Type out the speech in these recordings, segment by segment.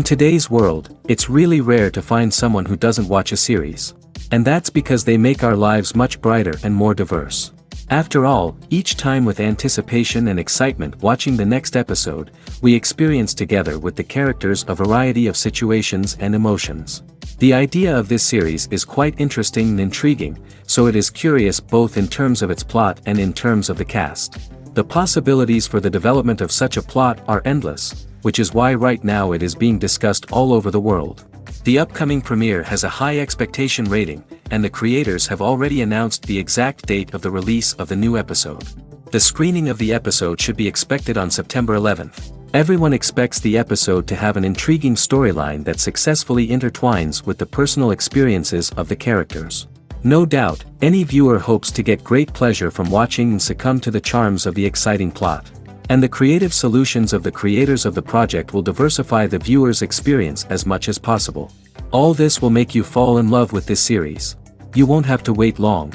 In today's world, it's really rare to find someone who doesn't watch a series. And that's because they make our lives much brighter and more diverse. After all, each time with anticipation and excitement watching the next episode, we experience together with the characters a variety of situations and emotions. The idea of this series is quite interesting and intriguing, so it is curious both in terms of its plot and in terms of the cast. The possibilities for the development of such a plot are endless, which is why right now it is being discussed all over the world. The upcoming premiere has a high expectation rating, and the creators have already announced the exact date of the release of the new episode. The screening of the episode should be expected on September 11th. Everyone expects the episode to have an intriguing storyline that successfully intertwines with the personal experiences of the characters. No doubt, any viewer hopes to get great pleasure from watching and succumb to the charms of the exciting plot. And the creative solutions of the creators of the project will diversify the viewer's experience as much as possible. All this will make you fall in love with this series. You won't have to wait long.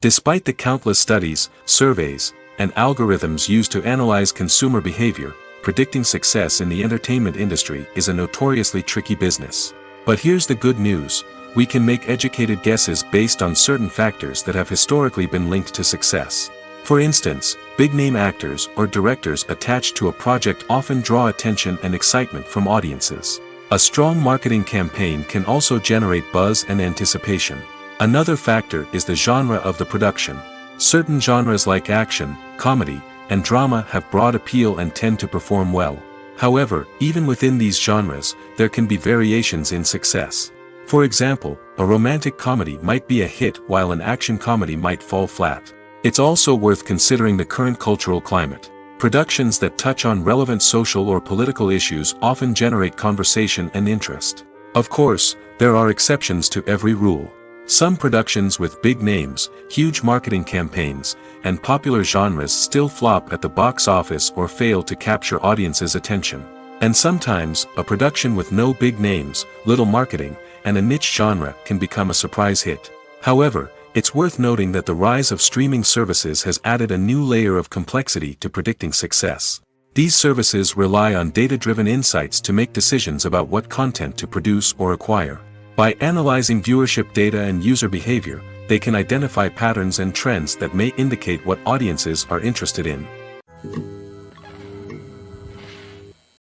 Despite the countless studies, surveys, and algorithms used to analyze consumer behavior, predicting success in the entertainment industry is a notoriously tricky business. But here's the good news. We can make educated guesses based on certain factors that have historically been linked to success. For instance, big-name actors or directors attached to a project often draw attention and excitement from audiences. A strong marketing campaign can also generate buzz and anticipation. Another factor is the genre of the production. Certain genres like action, comedy, and drama have broad appeal and tend to perform well. However, even within these genres, there can be variations in success. For example, a romantic comedy might be a hit while an action comedy might fall flat. It's also worth considering the current cultural climate. Productions that touch on relevant social or political issues often generate conversation and interest. Of course, there are exceptions to every rule. Some productions with big names, huge marketing campaigns, and popular genres still flop at the box office or fail to capture audiences' attention. And sometimes, a production with no big names, little marketing, and a niche genre can become a surprise hit. However, it's worth noting that the rise of streaming services has added a new layer of complexity to predicting success. These services rely on data-driven insights to make decisions about what content to produce or acquire. By analyzing viewership data and user behavior, they can identify patterns and trends that may indicate what audiences are interested in.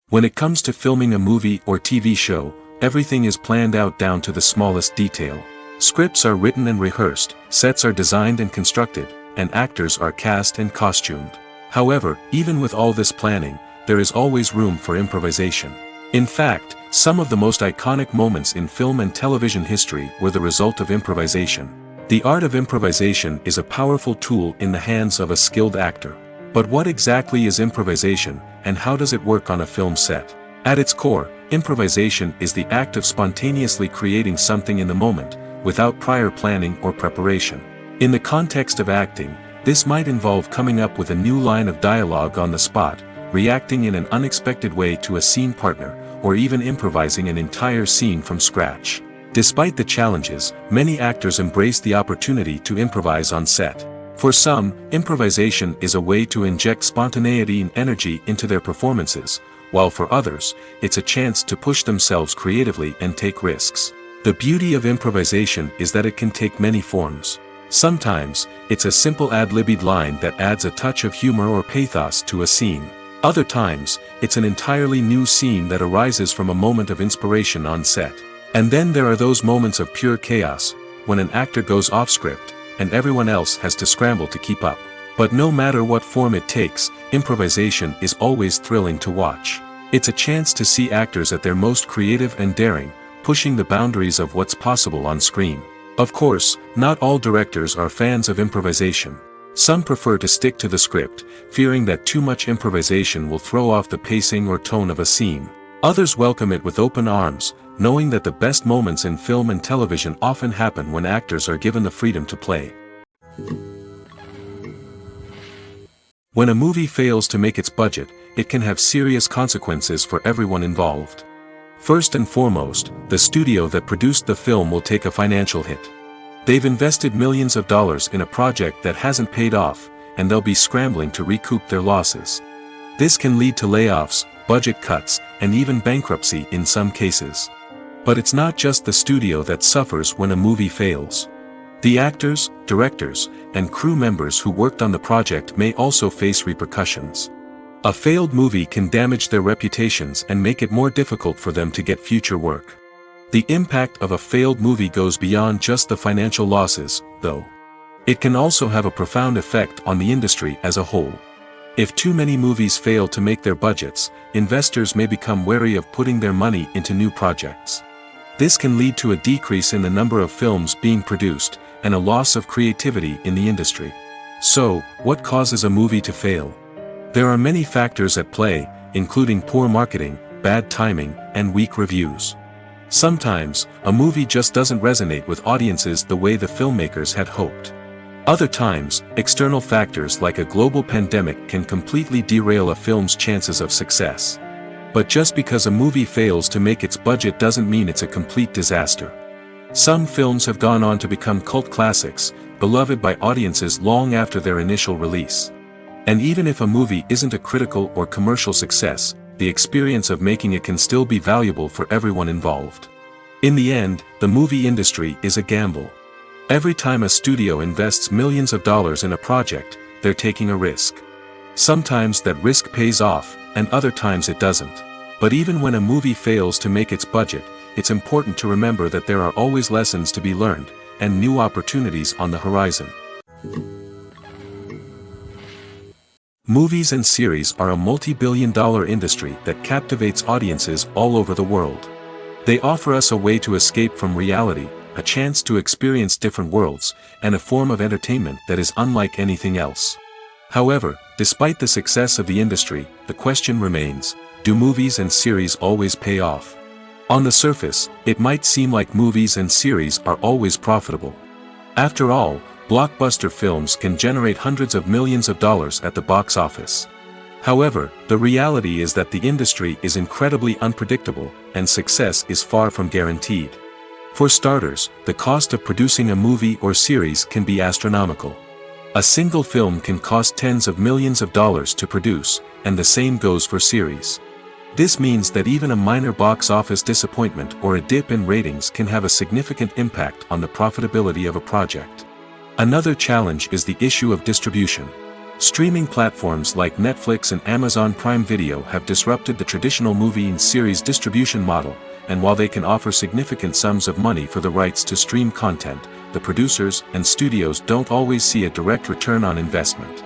When it comes to filming a movie or TV show, everything is planned out down to the smallest detail. Scripts are written and rehearsed, sets are designed and constructed, and actors are cast and costumed. However, even with all this planning, there is always room for improvisation. In fact, some of the most iconic moments in film and television history were the result of improvisation. The art of improvisation is a powerful tool in the hands of a skilled actor. But what exactly is improvisation, and how does it work on a film set? At its core, improvisation is the act of spontaneously creating something in the moment, without prior planning or preparation. In the context of acting, this might involve coming up with a new line of dialogue on the spot, reacting in an unexpected way to a scene partner, or even improvising an entire scene from scratch. Despite the challenges, many actors embrace the opportunity to improvise on set. For some, improvisation is a way to inject spontaneity and energy into their performances, while for others, it's a chance to push themselves creatively and take risks. The beauty of improvisation is that it can take many forms. Sometimes, it's a simple ad-libbed line that adds a touch of humor or pathos to a scene. Other times, it's an entirely new scene that arises from a moment of inspiration on set. And then there are those moments of pure chaos, when an actor goes off script, and everyone else has to scramble to keep up. But no matter what form it takes, improvisation is always thrilling to watch. It's a chance to see actors at their most creative and daring, pushing the boundaries of what's possible on screen. Of course, not all directors are fans of improvisation. Some prefer to stick to the script, fearing that too much improvisation will throw off the pacing or tone of a scene. Others welcome it with open arms, knowing that the best moments in film and television often happen when actors are given the freedom to play. When a movie fails to make its budget, it can have serious consequences for everyone involved. First and foremost, the studio that produced the film will take a financial hit. They've invested millions of dollars in a project that hasn't paid off, and they'll be scrambling to recoup their losses. This can lead to layoffs, budget cuts, and even bankruptcy in some cases. But it's not just the studio that suffers when a movie fails. The actors, directors, and crew members who worked on the project may also face repercussions. A failed movie can damage their reputations and make it more difficult for them to get future work. The impact of a failed movie goes beyond just the financial losses, though. It can also have a profound effect on the industry as a whole. If too many movies fail to make their budgets, investors may become wary of putting their money into new projects. This can lead to a decrease in the number of films being produced, and a loss of creativity in the industry. So, what causes a movie to fail? There are many factors at play, including poor marketing, bad timing, and weak reviews. Sometimes, a movie just doesn't resonate with audiences the way the filmmakers had hoped. Other times, external factors like a global pandemic can completely derail a film's chances of success. But just because a movie fails to make its budget doesn't mean it's a complete disaster. Some films have gone on to become cult classics, beloved by audiences long after their initial release. And even if a movie isn't a critical or commercial success, the experience of making it can still be valuable for everyone involved. In the end, the movie industry is a gamble. Every time a studio invests millions of dollars in a project, they're taking a risk. Sometimes that risk pays off, and other times it doesn't. But even when a movie fails to make its budget, it's important to remember that there are always lessons to be learned, and new opportunities on the horizon. Movies and series are a multi-billion-dollar industry that captivates audiences all over the world. They offer us a way to escape from reality, a chance to experience different worlds, and a form of entertainment that is unlike anything else. However, despite the success of the industry, the question remains, do movies and series always pay off? On the surface, it might seem like movies and series are always profitable. After all, blockbuster films can generate hundreds of millions of dollars at the box office. However, the reality is that the industry is incredibly unpredictable, and success is far from guaranteed. For starters, the cost of producing a movie or series can be astronomical. A single film can cost tens of millions of dollars to produce, and the same goes for series. This means that even a minor box office disappointment or a dip in ratings can have a significant impact on the profitability of a project. Another challenge is the issue of distribution. Streaming platforms like Netflix and Amazon Prime Video have disrupted the traditional movie and series distribution model, and while they can offer significant sums of money for the rights to stream content, the producers and studios don't always see a direct return on investment.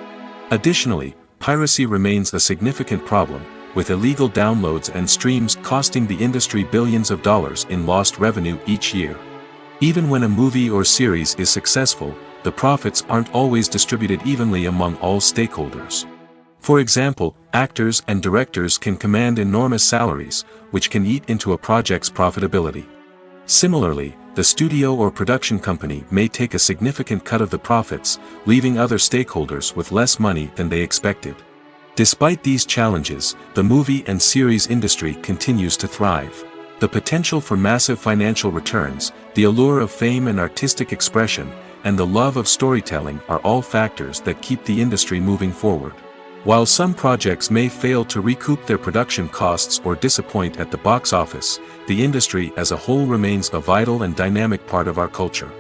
Additionally, piracy remains a significant problem, with illegal downloads and streams costing the industry billions of dollars in lost revenue each year. Even when a movie or series is successful, the profits aren't always distributed evenly among all stakeholders. For example, actors and directors can command enormous salaries, which can eat into a project's profitability. Similarly, the studio or production company may take a significant cut of the profits, leaving other stakeholders with less money than they expected. Despite these challenges, the movie and series industry continues to thrive. The potential for massive financial returns, the allure of fame and artistic expression, and the love of storytelling are all factors that keep the industry moving forward. While some projects may fail to recoup their production costs or disappoint at the box office, the industry as a whole remains a vital and dynamic part of our culture.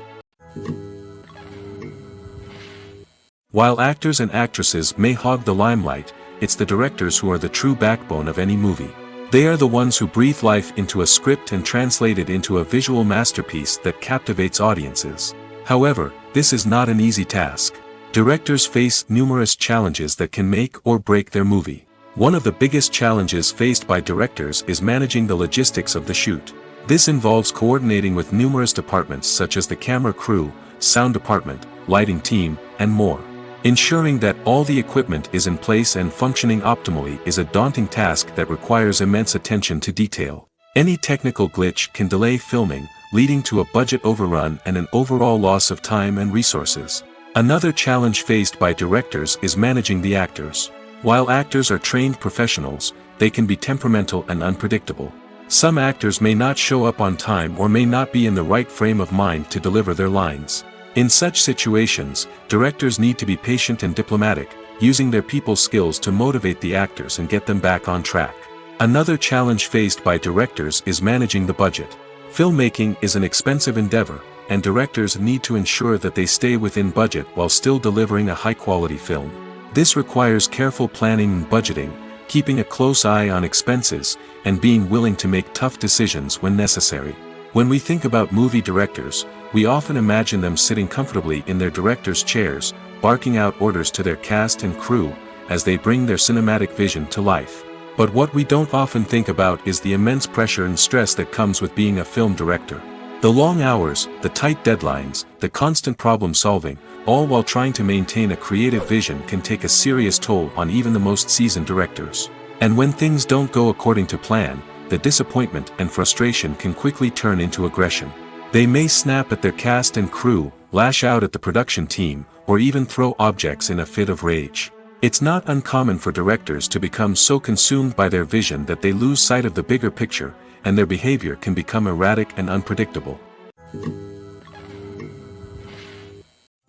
While actors and actresses may hog the limelight, it's the directors who are the true backbone of any movie. They are the ones who breathe life into a script and translate it into a visual masterpiece that captivates audiences. However, this is not an easy task. Directors face numerous challenges that can make or break their movie. One of the biggest challenges faced by directors is managing the logistics of the shoot. This involves coordinating with numerous departments such as the camera crew, sound department, lighting team, and more. Ensuring that all the equipment is in place and functioning optimally is a daunting task that requires immense attention to detail. Any technical glitch can delay filming, leading to a budget overrun and an overall loss of time and resources. Another challenge faced by directors is managing the actors. While actors are trained professionals, they can be temperamental and unpredictable. Some actors may not show up on time or may not be in the right frame of mind to deliver their lines. In such situations, directors need to be patient and diplomatic, using their people skills to motivate the actors and get them back on track. Another challenge faced by directors is managing the budget. Filmmaking is an expensive endeavor, and directors need to ensure that they stay within budget while still delivering a high-quality film. This requires careful planning and budgeting, keeping a close eye on expenses, and being willing to make tough decisions when necessary. When we think about movie directors, we often imagine them sitting comfortably in their director's chairs, barking out orders to their cast and crew, as they bring their cinematic vision to life. But what we don't often think about is the immense pressure and stress that comes with being a film director. The long hours, the tight deadlines, the constant problem solving, all while trying to maintain a creative vision can take a serious toll on even the most seasoned directors. And when things don't go according to plan, the disappointment and frustration can quickly turn into aggression. They may snap at their cast and crew, lash out at the production team, or even throw objects in a fit of rage. It's not uncommon for directors to become so consumed by their vision that they lose sight of the bigger picture, and their behavior can become erratic and unpredictable.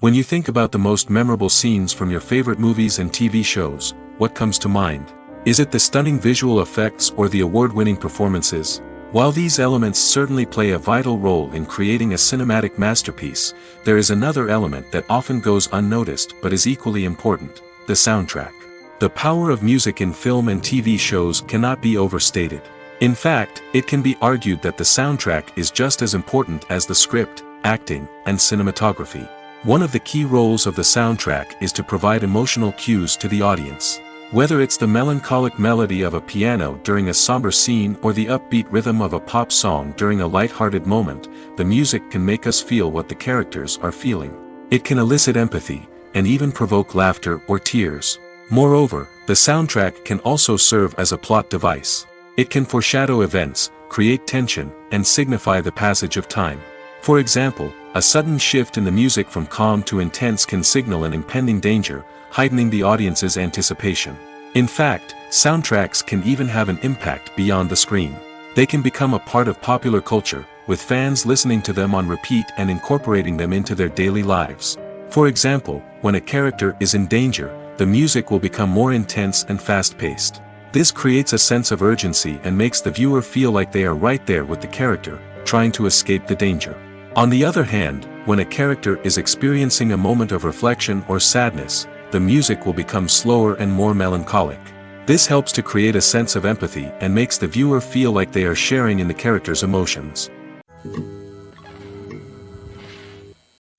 When you think about the most memorable scenes from your favorite movies and TV shows, what comes to mind? Is it the stunning visual effects or the award-winning performances? While these elements certainly play a vital role in creating a cinematic masterpiece, there is another element that often goes unnoticed but is equally important: the soundtrack. The power of music in film and TV shows cannot be overstated. In fact, it can be argued that the soundtrack is just as important as the script, acting, and cinematography. One of the key roles of the soundtrack is to provide emotional cues to the audience. Whether it's the melancholic melody of a piano during a somber scene or the upbeat rhythm of a pop song during a light-hearted moment, the music can make us feel what the characters are feeling. It can elicit empathy, and even provoke laughter or tears. Moreover, the soundtrack can also serve as a plot device. It can foreshadow events, create tension, and signify the passage of time. For example, a sudden shift in the music from calm to intense can signal an impending danger, heightening the audience's anticipation. In fact, soundtracks can even have an impact beyond the screen. They can become a part of popular culture, with fans listening to them on repeat and incorporating them into their daily lives. For example, when a character is in danger, the music will become more intense and fast-paced. This creates a sense of urgency and makes the viewer feel like they are right there with the character, trying to escape the danger. On the other hand, when a character is experiencing a moment of reflection or sadness, the music will become slower and more melancholic. This helps to create a sense of empathy and makes the viewer feel like they are sharing in the character's emotions.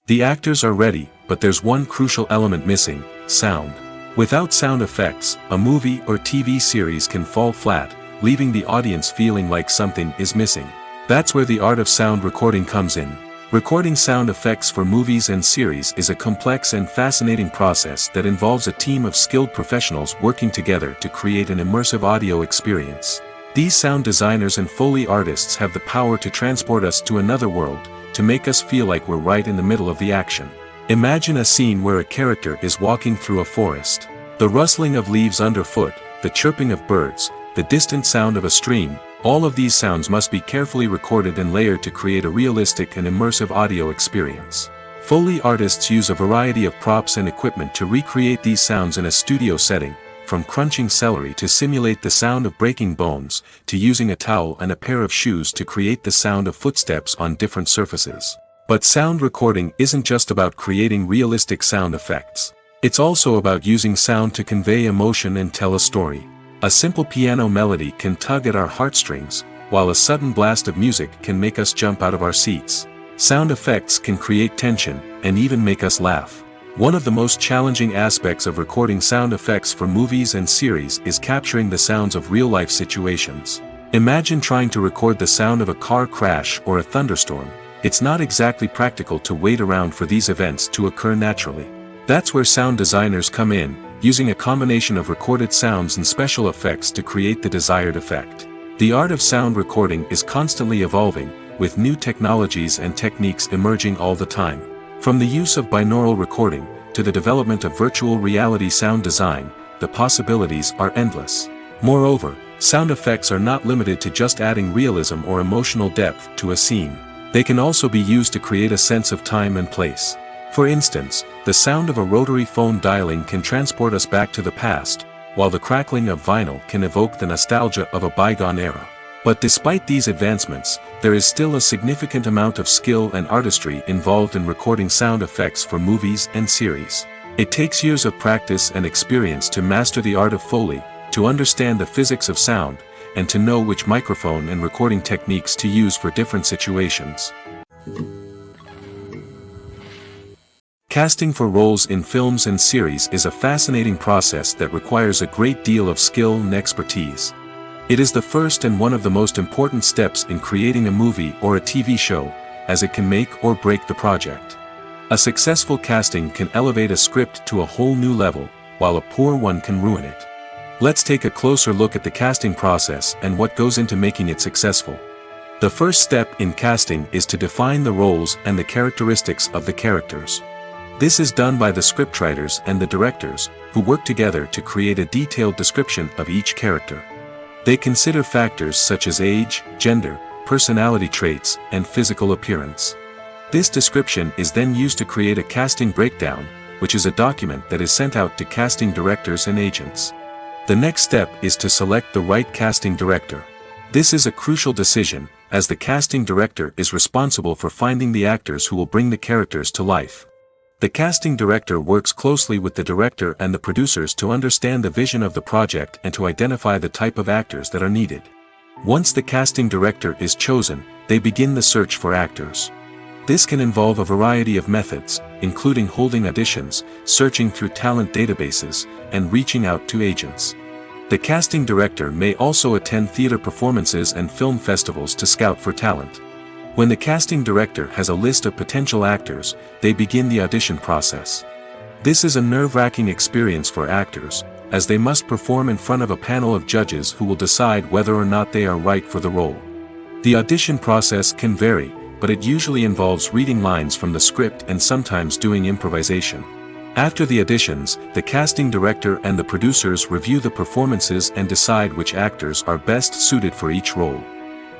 The actors are ready, but there's one crucial element missing: sound. Without sound effects, a movie or TV series can fall flat, leaving the audience feeling like something is missing. That's where the art of sound recording comes in. Recording sound effects for movies and series is a complex and fascinating process that involves a team of skilled professionals working together to create an immersive audio experience. These sound designers and Foley artists have the power to transport us to another world, to make us feel like we're right in the middle of the action. Imagine a scene where a character is walking through a forest. The rustling of leaves underfoot, the chirping of birds, the distant sound of a stream, all of these sounds must be carefully recorded and layered to create a realistic and immersive audio experience. Foley artists use a variety of props and equipment to recreate these sounds in a studio setting, from crunching celery to simulate the sound of breaking bones, to using a towel and a pair of shoes to create the sound of footsteps on different surfaces. But sound recording isn't just about creating realistic sound effects. It's also about using sound to convey emotion and tell a story. A simple piano melody can tug at our heartstrings, while a sudden blast of music can make us jump out of our seats. Sound effects can create tension, and even make us laugh. One of the most challenging aspects of recording sound effects for movies and series is capturing the sounds of real-life situations. Imagine trying to record the sound of a car crash or a thunderstorm. It's not exactly practical to wait around for these events to occur naturally. That's where sound designers come in, using a combination of recorded sounds and special effects to create the desired effect. The art of sound recording is constantly evolving, with new technologies and techniques emerging all the time. From the use of binaural recording, to the development of virtual reality sound design, the possibilities are endless. Moreover, sound effects are not limited to just adding realism or emotional depth to a scene. They can also be used to create a sense of time and place. For instance, the sound of a rotary phone dialing can transport us back to the past, while the crackling of vinyl can evoke the nostalgia of a bygone era. But despite these advancements, there is still a significant amount of skill and artistry involved in recording sound effects for movies and series. It takes years of practice and experience to master the art of Foley, to understand the physics of sound, and to know which microphone and recording techniques to use for different situations. Casting for roles in films and series is a fascinating process that requires a great deal of skill and expertise. It is the first and one of the most important steps in creating a movie or a TV show, as it can make or break the project. A successful casting can elevate a script to a whole new level, while a poor one can ruin it. Let's take a closer look at the casting process and what goes into making it successful. The first step in casting is to define the roles and the characteristics of the characters. This is done by the scriptwriters and the directors, who work together to create a detailed description of each character. They consider factors such as age, gender, personality traits, and physical appearance. This description is then used to create a casting breakdown, which is a document that is sent out to casting directors and agents. The next step is to select the right casting director. This is a crucial decision, as the casting director is responsible for finding the actors who will bring the characters to life. The casting director works closely with the director and the producers to understand the vision of the project and to identify the type of actors that are needed. Once the casting director is chosen, they begin the search for actors. This can involve a variety of methods, including holding auditions, searching through talent databases, and reaching out to agents. The casting director may also attend theater performances and film festivals to scout for talent. When the casting director has a list of potential actors, they begin the audition process. This is a nerve-wracking experience for actors, as they must perform in front of a panel of judges who will decide whether or not they are right for the role. The audition process can vary, but it usually involves reading lines from the script and sometimes doing improvisation. After the auditions, the casting director and the producers review the performances and decide which actors are best suited for each role.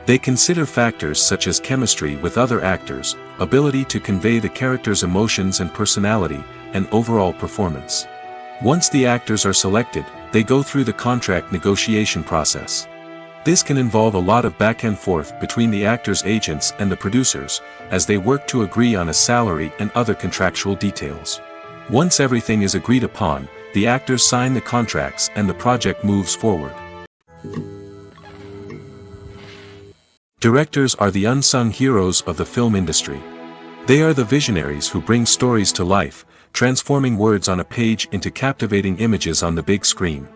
They consider factors such as chemistry with other actors, ability to convey the character's emotions and personality, and overall performance. Once the actors are selected, they go through the contract negotiation process. This can involve a lot of back and forth between the actors' agents and the producers, as they work to agree on a salary and other contractual details. Once everything is agreed upon, the actors sign the contracts and the project moves forward. Directors are the unsung heroes of the film industry. They are the visionaries who bring stories to life, transforming words on a page into captivating images on the big screen.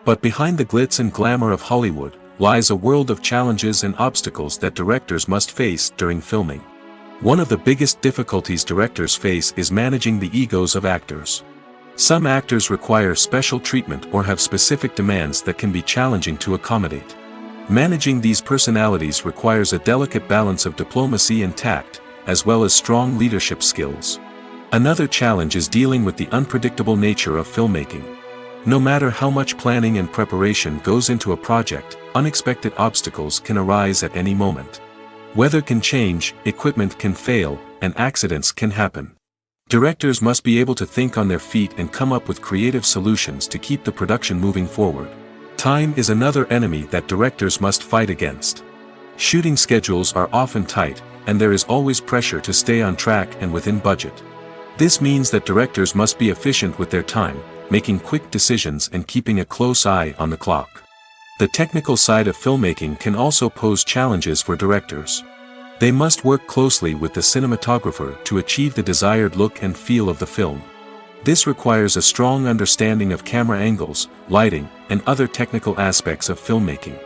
But behind the glitz and glamour of Hollywood, lies a world of challenges and obstacles that directors must face during filming. One of the biggest difficulties directors face is managing the egos of actors. Some actors require special treatment or have specific demands that can be challenging to accommodate. Managing these personalities requires a delicate balance of diplomacy and tact, as well as strong leadership skills. Another challenge is dealing with the unpredictable nature of filmmaking. No matter how much planning and preparation goes into a project, unexpected obstacles can arise at any moment. Weather can change, equipment can fail, and accidents can happen. Directors must be able to think on their feet and come up with creative solutions to keep the production moving forward. Time is another enemy that directors must fight against. Shooting schedules are often tight, and there is always pressure to stay on track and within budget. This means that directors must be efficient with their time, making quick decisions and keeping a close eye on the clock. The technical side of filmmaking can also pose challenges for directors. They must work closely with the cinematographer to achieve the desired look and feel of the film. This requires a strong understanding of camera angles, lighting, and other technical aspects of filmmaking.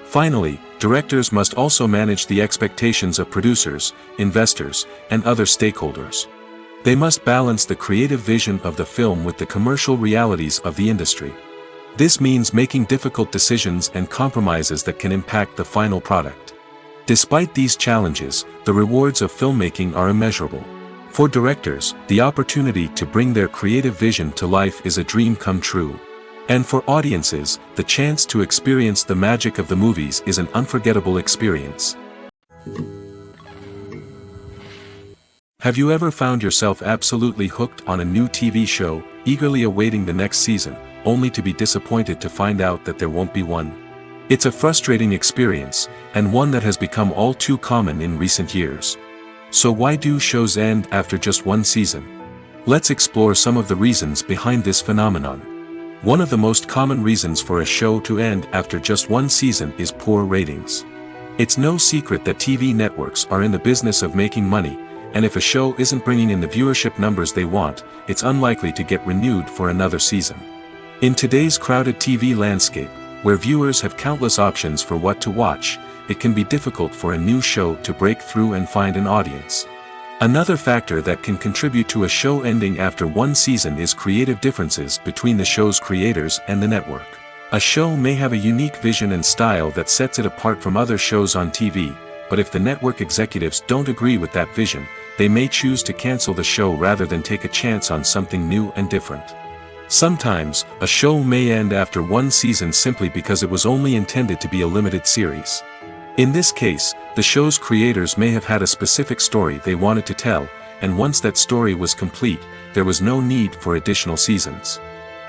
Finally, directors must also manage the expectations of producers, investors, and other stakeholders. They must balance the creative vision of the film with the commercial realities of the industry. This means making difficult decisions and compromises that can impact the final product. Despite these challenges, the rewards of filmmaking are immeasurable. For directors, the opportunity to bring their creative vision to life is a dream come true. And for audiences, the chance to experience the magic of the movies is an unforgettable experience. Have you ever found yourself absolutely hooked on a new TV show, eagerly awaiting the next season, only to be disappointed to find out that there won't be one? It's a frustrating experience, and one that has become all too common in recent years. So why do shows end after just one season? Let's explore some of the reasons behind this phenomenon. One of the most common reasons for a show to end after just one season is poor ratings. It's no secret that TV networks are in the business of making money, and if a show isn't bringing in the viewership numbers they want, it's unlikely to get renewed for another season. In today's crowded TV landscape, where viewers have countless options for what to watch, it can be difficult for a new show to break through and find an audience. Another factor that can contribute to a show ending after one season is creative differences between the show's creators and the network. A show may have a unique vision and style that sets it apart from other shows on TV, but if the network executives don't agree with that vision, they may choose to cancel the show rather than take a chance on something new and different. Sometimes, a show may end after one season simply because it was only intended to be a limited series. In this case, the show's creators may have had a specific story they wanted to tell, and once that story was complete, there was no need for additional seasons.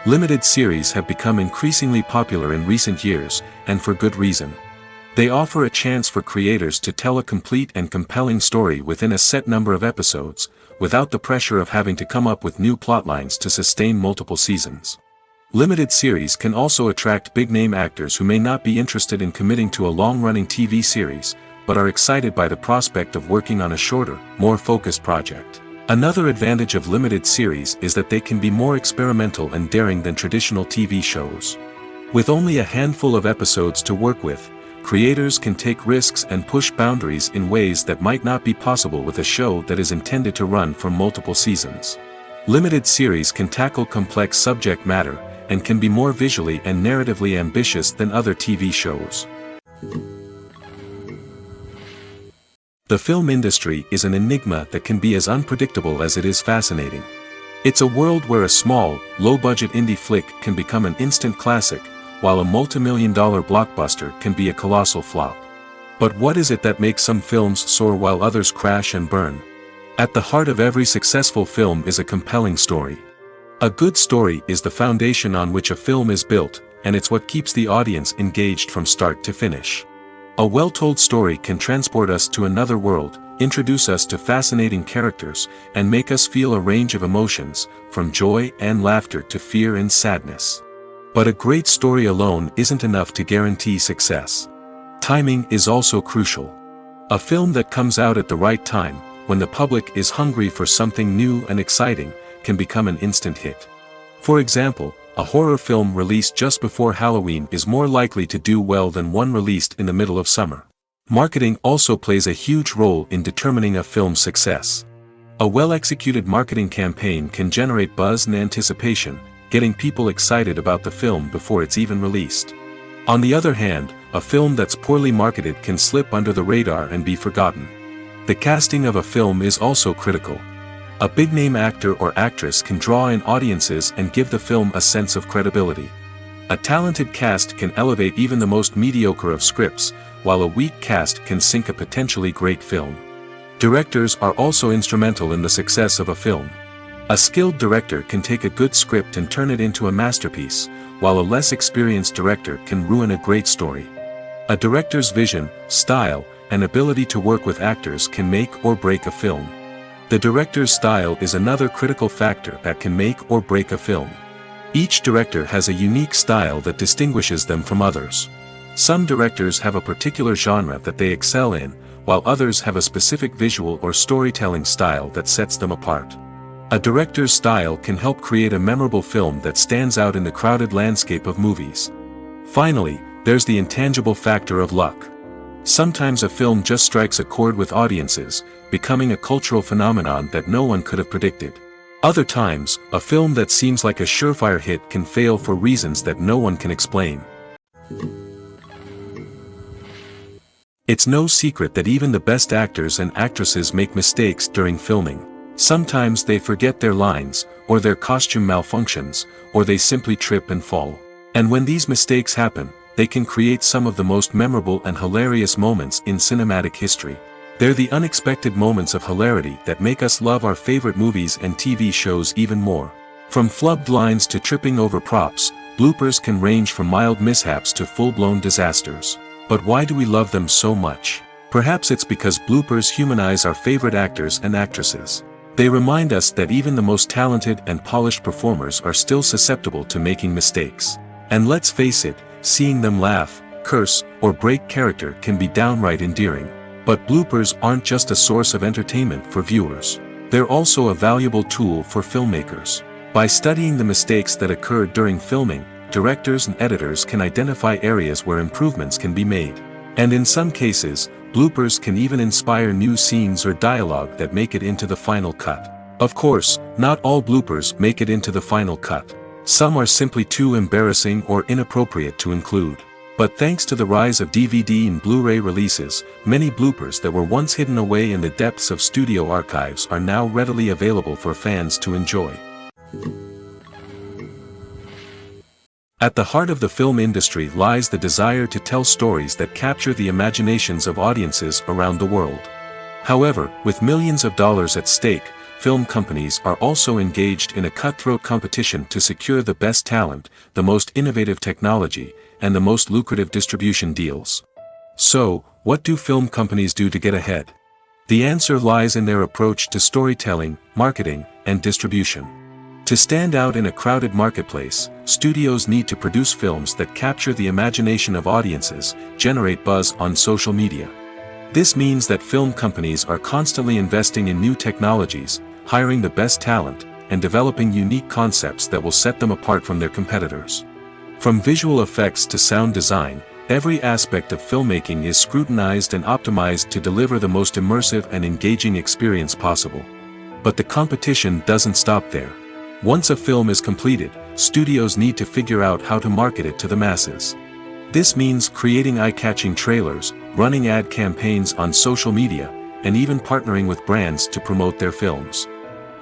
Limited series have become increasingly popular in recent years, and for good reason. They offer a chance for creators to tell a complete and compelling story within a set number of episodes, without the pressure of having to come up with new plotlines to sustain multiple seasons. Limited series can also attract big-name actors who may not be interested in committing to a long-running TV series, but are excited by the prospect of working on a shorter, more focused project. Another advantage of limited series is that they can be more experimental and daring than traditional TV shows. With only a handful of episodes to work with, creators can take risks and push boundaries in ways that might not be possible with a show that is intended to run for multiple seasons. Limited series can tackle complex subject matter, and can be more visually and narratively ambitious than other TV shows. The film industry is an enigma that can be as unpredictable as it is fascinating. It's a world where a small, low-budget indie flick can become an instant classic, while a multi-million-dollar blockbuster can be a colossal flop. But what is it that makes some films soar while others crash and burn? At the heart of every successful film is a compelling story. A good story is the foundation on which a film is built, and it's what keeps the audience engaged from start to finish. A well-told story can transport us to another world, introduce us to fascinating characters, and make us feel a range of emotions, from joy and laughter to fear and sadness. But a great story alone isn't enough to guarantee success. Timing is also crucial. A film that comes out at the right time, when the public is hungry for something new and exciting, can become an instant hit. For example, a horror film released just before Halloween is more likely to do well than one released in the middle of summer. Marketing also plays a huge role in determining a film's success. A well-executed marketing campaign can generate buzz and anticipation, getting people excited about the film before it's even released. On the other hand, a film that's poorly marketed can slip under the radar and be forgotten. The casting of a film is also critical. A big-name actor or actress can draw in audiences and give the film a sense of credibility. A talented cast can elevate even the most mediocre of scripts, while a weak cast can sink a potentially great film. Directors are also instrumental in the success of a film. A skilled director can take a good script and turn it into a masterpiece, while a less experienced director can ruin a great story. A director's vision, style, and ability to work with actors can make or break a film. The director's style is another critical factor that can make or break a film. Each director has a unique style that distinguishes them from others. Some directors have a particular genre that they excel in, while others have a specific visual or storytelling style that sets them apart. A director's style can help create a memorable film that stands out in the crowded landscape of movies. Finally, there's the intangible factor of luck. Sometimes a film just strikes a chord with audiences, becoming a cultural phenomenon that no one could have predicted. Other times, a film that seems like a surefire hit can fail for reasons that no one can explain. It's no secret that even the best actors and actresses make mistakes during filming. Sometimes they forget their lines, or their costume malfunctions, or they simply trip and fall. And when these mistakes happen, they can create some of the most memorable and hilarious moments in cinematic history. They're the unexpected moments of hilarity that make us love our favorite movies and TV shows even more. From flubbed lines to tripping over props, bloopers can range from mild mishaps to full-blown disasters. But why do we love them so much? Perhaps it's because bloopers humanize our favorite actors and actresses. They remind us that even the most talented and polished performers are still susceptible to making mistakes. And let's face it, seeing them laugh, curse, or break character can be downright endearing. But bloopers aren't just a source of entertainment for viewers. They're also a valuable tool for filmmakers. By studying the mistakes that occurred during filming, directors and editors can identify areas where improvements can be made. And in some cases, bloopers can even inspire new scenes or dialogue that make it into the final cut. Of course, not all bloopers make it into the final cut. Some are simply too embarrassing or inappropriate to include. But thanks to the rise of DVD and Blu-ray releases, many bloopers that were once hidden away in the depths of studio archives are now readily available for fans to enjoy. At the heart of the film industry lies the desire to tell stories that capture the imaginations of audiences around the world. However, with millions of dollars at stake, film companies are also engaged in a cutthroat competition to secure the best talent, the most innovative technology, and the most lucrative distribution deals. So, what do film companies do to get ahead? The answer lies in their approach to storytelling, marketing, and distribution. To stand out in a crowded marketplace, studios need to produce films that capture the imagination of audiences, generate buzz on social media. This means that film companies are constantly investing in new technologies, hiring the best talent, and developing unique concepts that will set them apart from their competitors. From visual effects to sound design, every aspect of filmmaking is scrutinized and optimized to deliver the most immersive and engaging experience possible. But the competition doesn't stop there. Once a film is completed, studios need to figure out how to market it to the masses. This means creating eye-catching trailers, running ad campaigns on social media, and even partnering with brands to promote their films.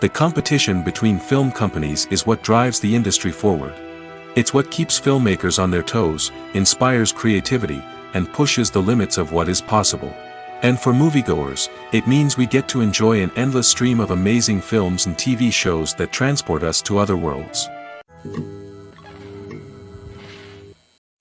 The competition between film companies is what drives the industry forward. It's what keeps filmmakers on their toes, inspires creativity, and pushes the limits of what is possible. And for moviegoers, it means we get to enjoy an endless stream of amazing films and TV shows that transport us to other worlds.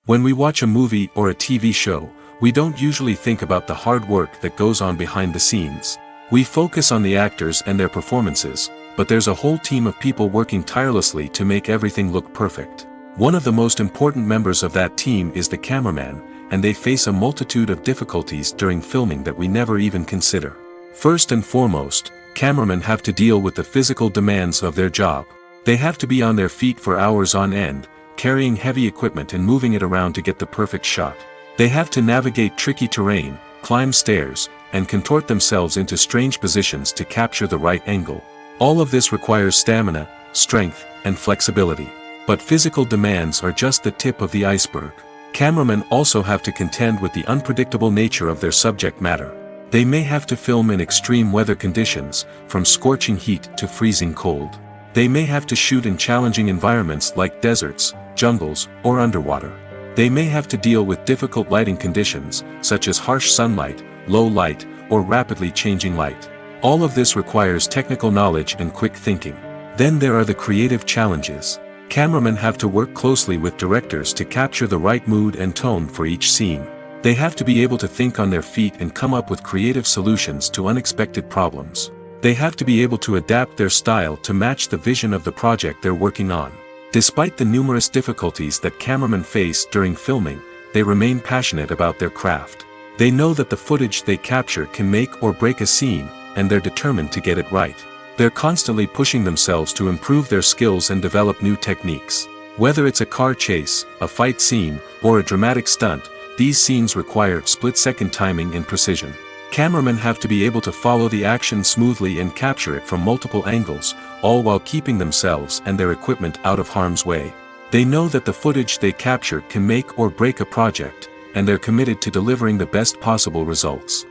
When we watch a movie or a TV show, we don't usually think about the hard work that goes on behind the scenes. We focus on the actors and their performances, but there's a whole team of people working tirelessly to make everything look perfect. One of the most important members of that team is the cameraman, and they face a multitude of difficulties during filming that we never even consider. First and foremost, cameramen have to deal with the physical demands of their job. They have to be on their feet for hours on end, carrying heavy equipment and moving it around to get the perfect shot. They have to navigate tricky terrain, climb stairs, and contort themselves into strange positions to capture the right angle. All of this requires stamina, strength, and flexibility. But physical demands are just the tip of the iceberg. Cameramen also have to contend with the unpredictable nature of their subject matter. They may have to film in extreme weather conditions, from scorching heat to freezing cold. They may have to shoot in challenging environments like deserts, jungles, or underwater. They may have to deal with difficult lighting conditions, such as harsh sunlight, low light, or rapidly changing light. All of this requires technical knowledge and quick thinking. Then there are the creative challenges. Cameramen have to work closely with directors to capture the right mood and tone for each scene. They have to be able to think on their feet and come up with creative solutions to unexpected problems. They have to be able to adapt their style to match the vision of the project they're working on. Despite the numerous difficulties that cameramen face during filming, they remain passionate about their craft. They know that the footage they capture can make or break a scene, and they're determined to get it right. They're constantly pushing themselves to improve their skills and develop new techniques. Whether it's a car chase, a fight scene, or a dramatic stunt, these scenes require split-second timing and precision. Cameramen have to be able to follow the action smoothly and capture it from multiple angles, all while keeping themselves and their equipment out of harm's way. They know that the footage they capture can make or break a project, and they're committed to delivering the best possible results.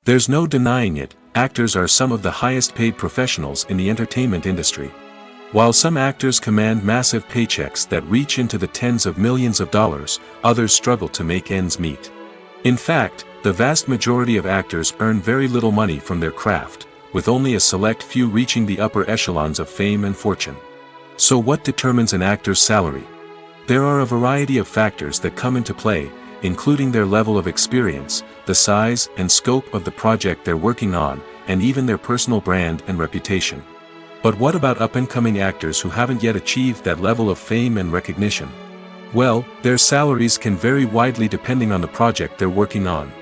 There's no denying it, actors are some of the highest paid professionals in the entertainment industry. While some actors command massive paychecks that reach into the tens of millions of dollars, others struggle to make ends meet. In fact, the vast majority of actors earn very little money from their craft, with only a select few reaching the upper echelons of fame and fortune. So what determines an actor's salary? There are a variety of factors that come into play, including their level of experience, the size and scope of the project they're working on, and even their personal brand and reputation. But what about up-and-coming actors who haven't yet achieved that level of fame and recognition? Well, their salaries can vary widely depending on the project they're working on.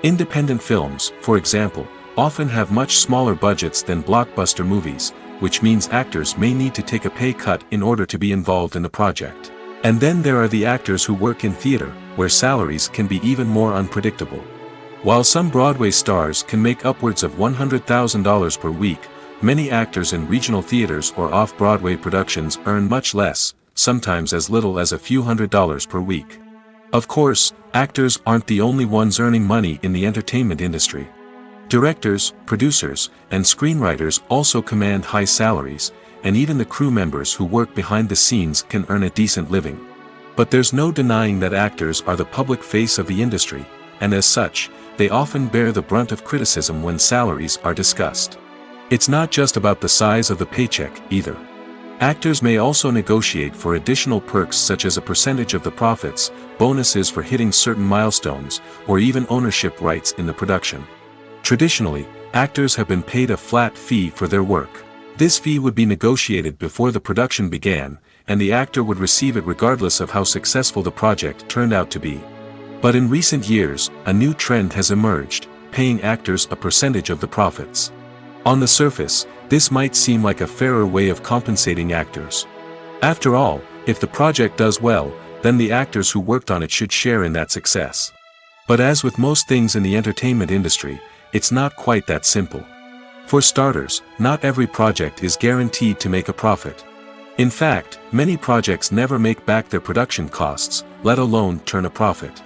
Independent films, for example, often have much smaller budgets than blockbuster movies, which means actors may need to take a pay cut in order to be involved in the project. And then there are the actors who work in theater, where salaries can be even more unpredictable. While some Broadway stars can make upwards of $100,000 per week, many actors in regional theaters or off-Broadway productions earn much less, sometimes as little as a few $100s per week. Of course, actors aren't the only ones earning money in the entertainment industry. Directors, producers, and screenwriters also command high salaries, and even the crew members who work behind the scenes can earn a decent living. But there's no denying that actors are the public face of the industry, and as such, they often bear the brunt of criticism when salaries are discussed. It's not just about the size of the paycheck, either. Actors may also negotiate for additional perks such as a percentage of the profits, bonuses for hitting certain milestones, or even ownership rights in the production. Traditionally, actors have been paid a flat fee for their work. This fee would be negotiated before the production began, and the actor would receive it regardless of how successful the project turned out to be. But in recent years, a new trend has emerged, paying actors a percentage of the profits. On the surface, this might seem like a fairer way of compensating actors. After all, if the project does well, then the actors who worked on it should share in that success. But as with most things in the entertainment industry, it's not quite that simple. For starters, not every project is guaranteed to make a profit. In fact, many projects never make back their production costs, let alone turn a profit.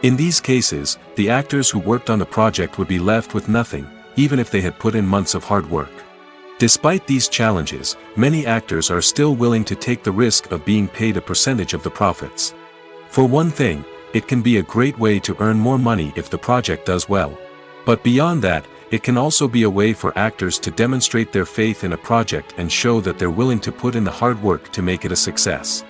In these cases, the actors who worked on the project would be left with nothing, even if they had put in months of hard work. Despite these challenges, many actors are still willing to take the risk of being paid a percentage of the profits. For one thing, it can be a great way to earn more money if the project does well. But beyond that, it can also be a way for actors to demonstrate their faith in a project and show that they're willing to put in the hard work to make it a success.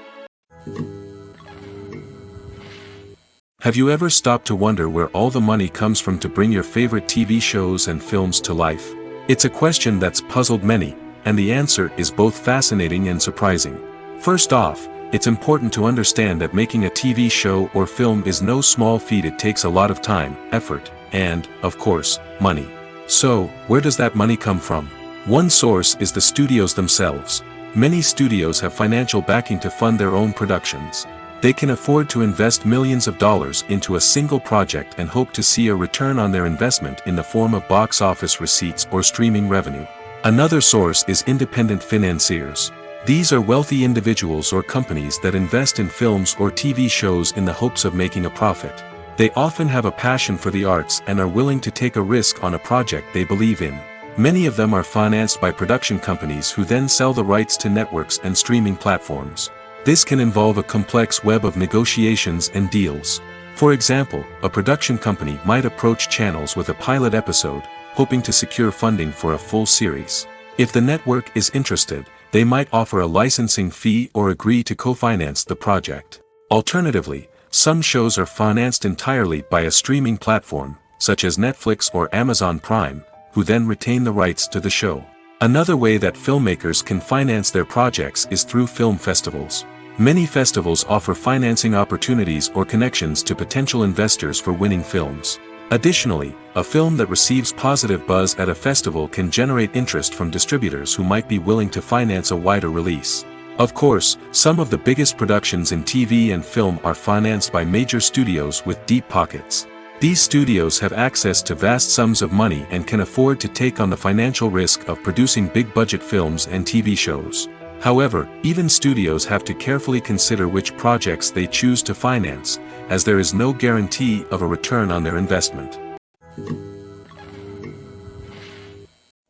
Have you ever stopped to wonder where all the money comes from to bring your favorite TV shows and films to life? It's a question that's puzzled many, and the answer is both fascinating and surprising. First off, it's important to understand that making a TV show or film is no small feat. It takes a lot of time, effort, and, of course, money. So, where does that money come from? One source is the studios themselves. Many studios have financial backing to fund their own productions. They can afford to invest millions of dollars into a single project and hope to see a return on their investment in the form of box office receipts or streaming revenue. Another source is independent financiers. These are wealthy individuals or companies that invest in films or TV shows in the hopes of making a profit. They often have a passion for the arts and are willing to take a risk on a project they believe in. Many of them are financed by production companies who then sell the rights to networks and streaming platforms. This can involve a complex web of negotiations and deals. For example, a production company might approach channels with a pilot episode, hoping to secure funding for a full series. If the network is interested, they might offer a licensing fee or agree to co-finance the project. Alternatively, some shows are financed entirely by a streaming platform, such as Netflix or Amazon Prime, who then retain the rights to the show. Another way that filmmakers can finance their projects is through film festivals. Many festivals offer financing opportunities or connections to potential investors for winning films. Additionally, a film that receives positive buzz at a festival can generate interest from distributors who might be willing to finance a wider release. Of course, some of the biggest productions in TV and film are financed by major studios with deep pockets. These studios have access to vast sums of money and can afford to take on the financial risk of producing big-budget films and TV shows. However, even studios have to carefully consider which projects they choose to finance, as there is no guarantee of a return on their investment.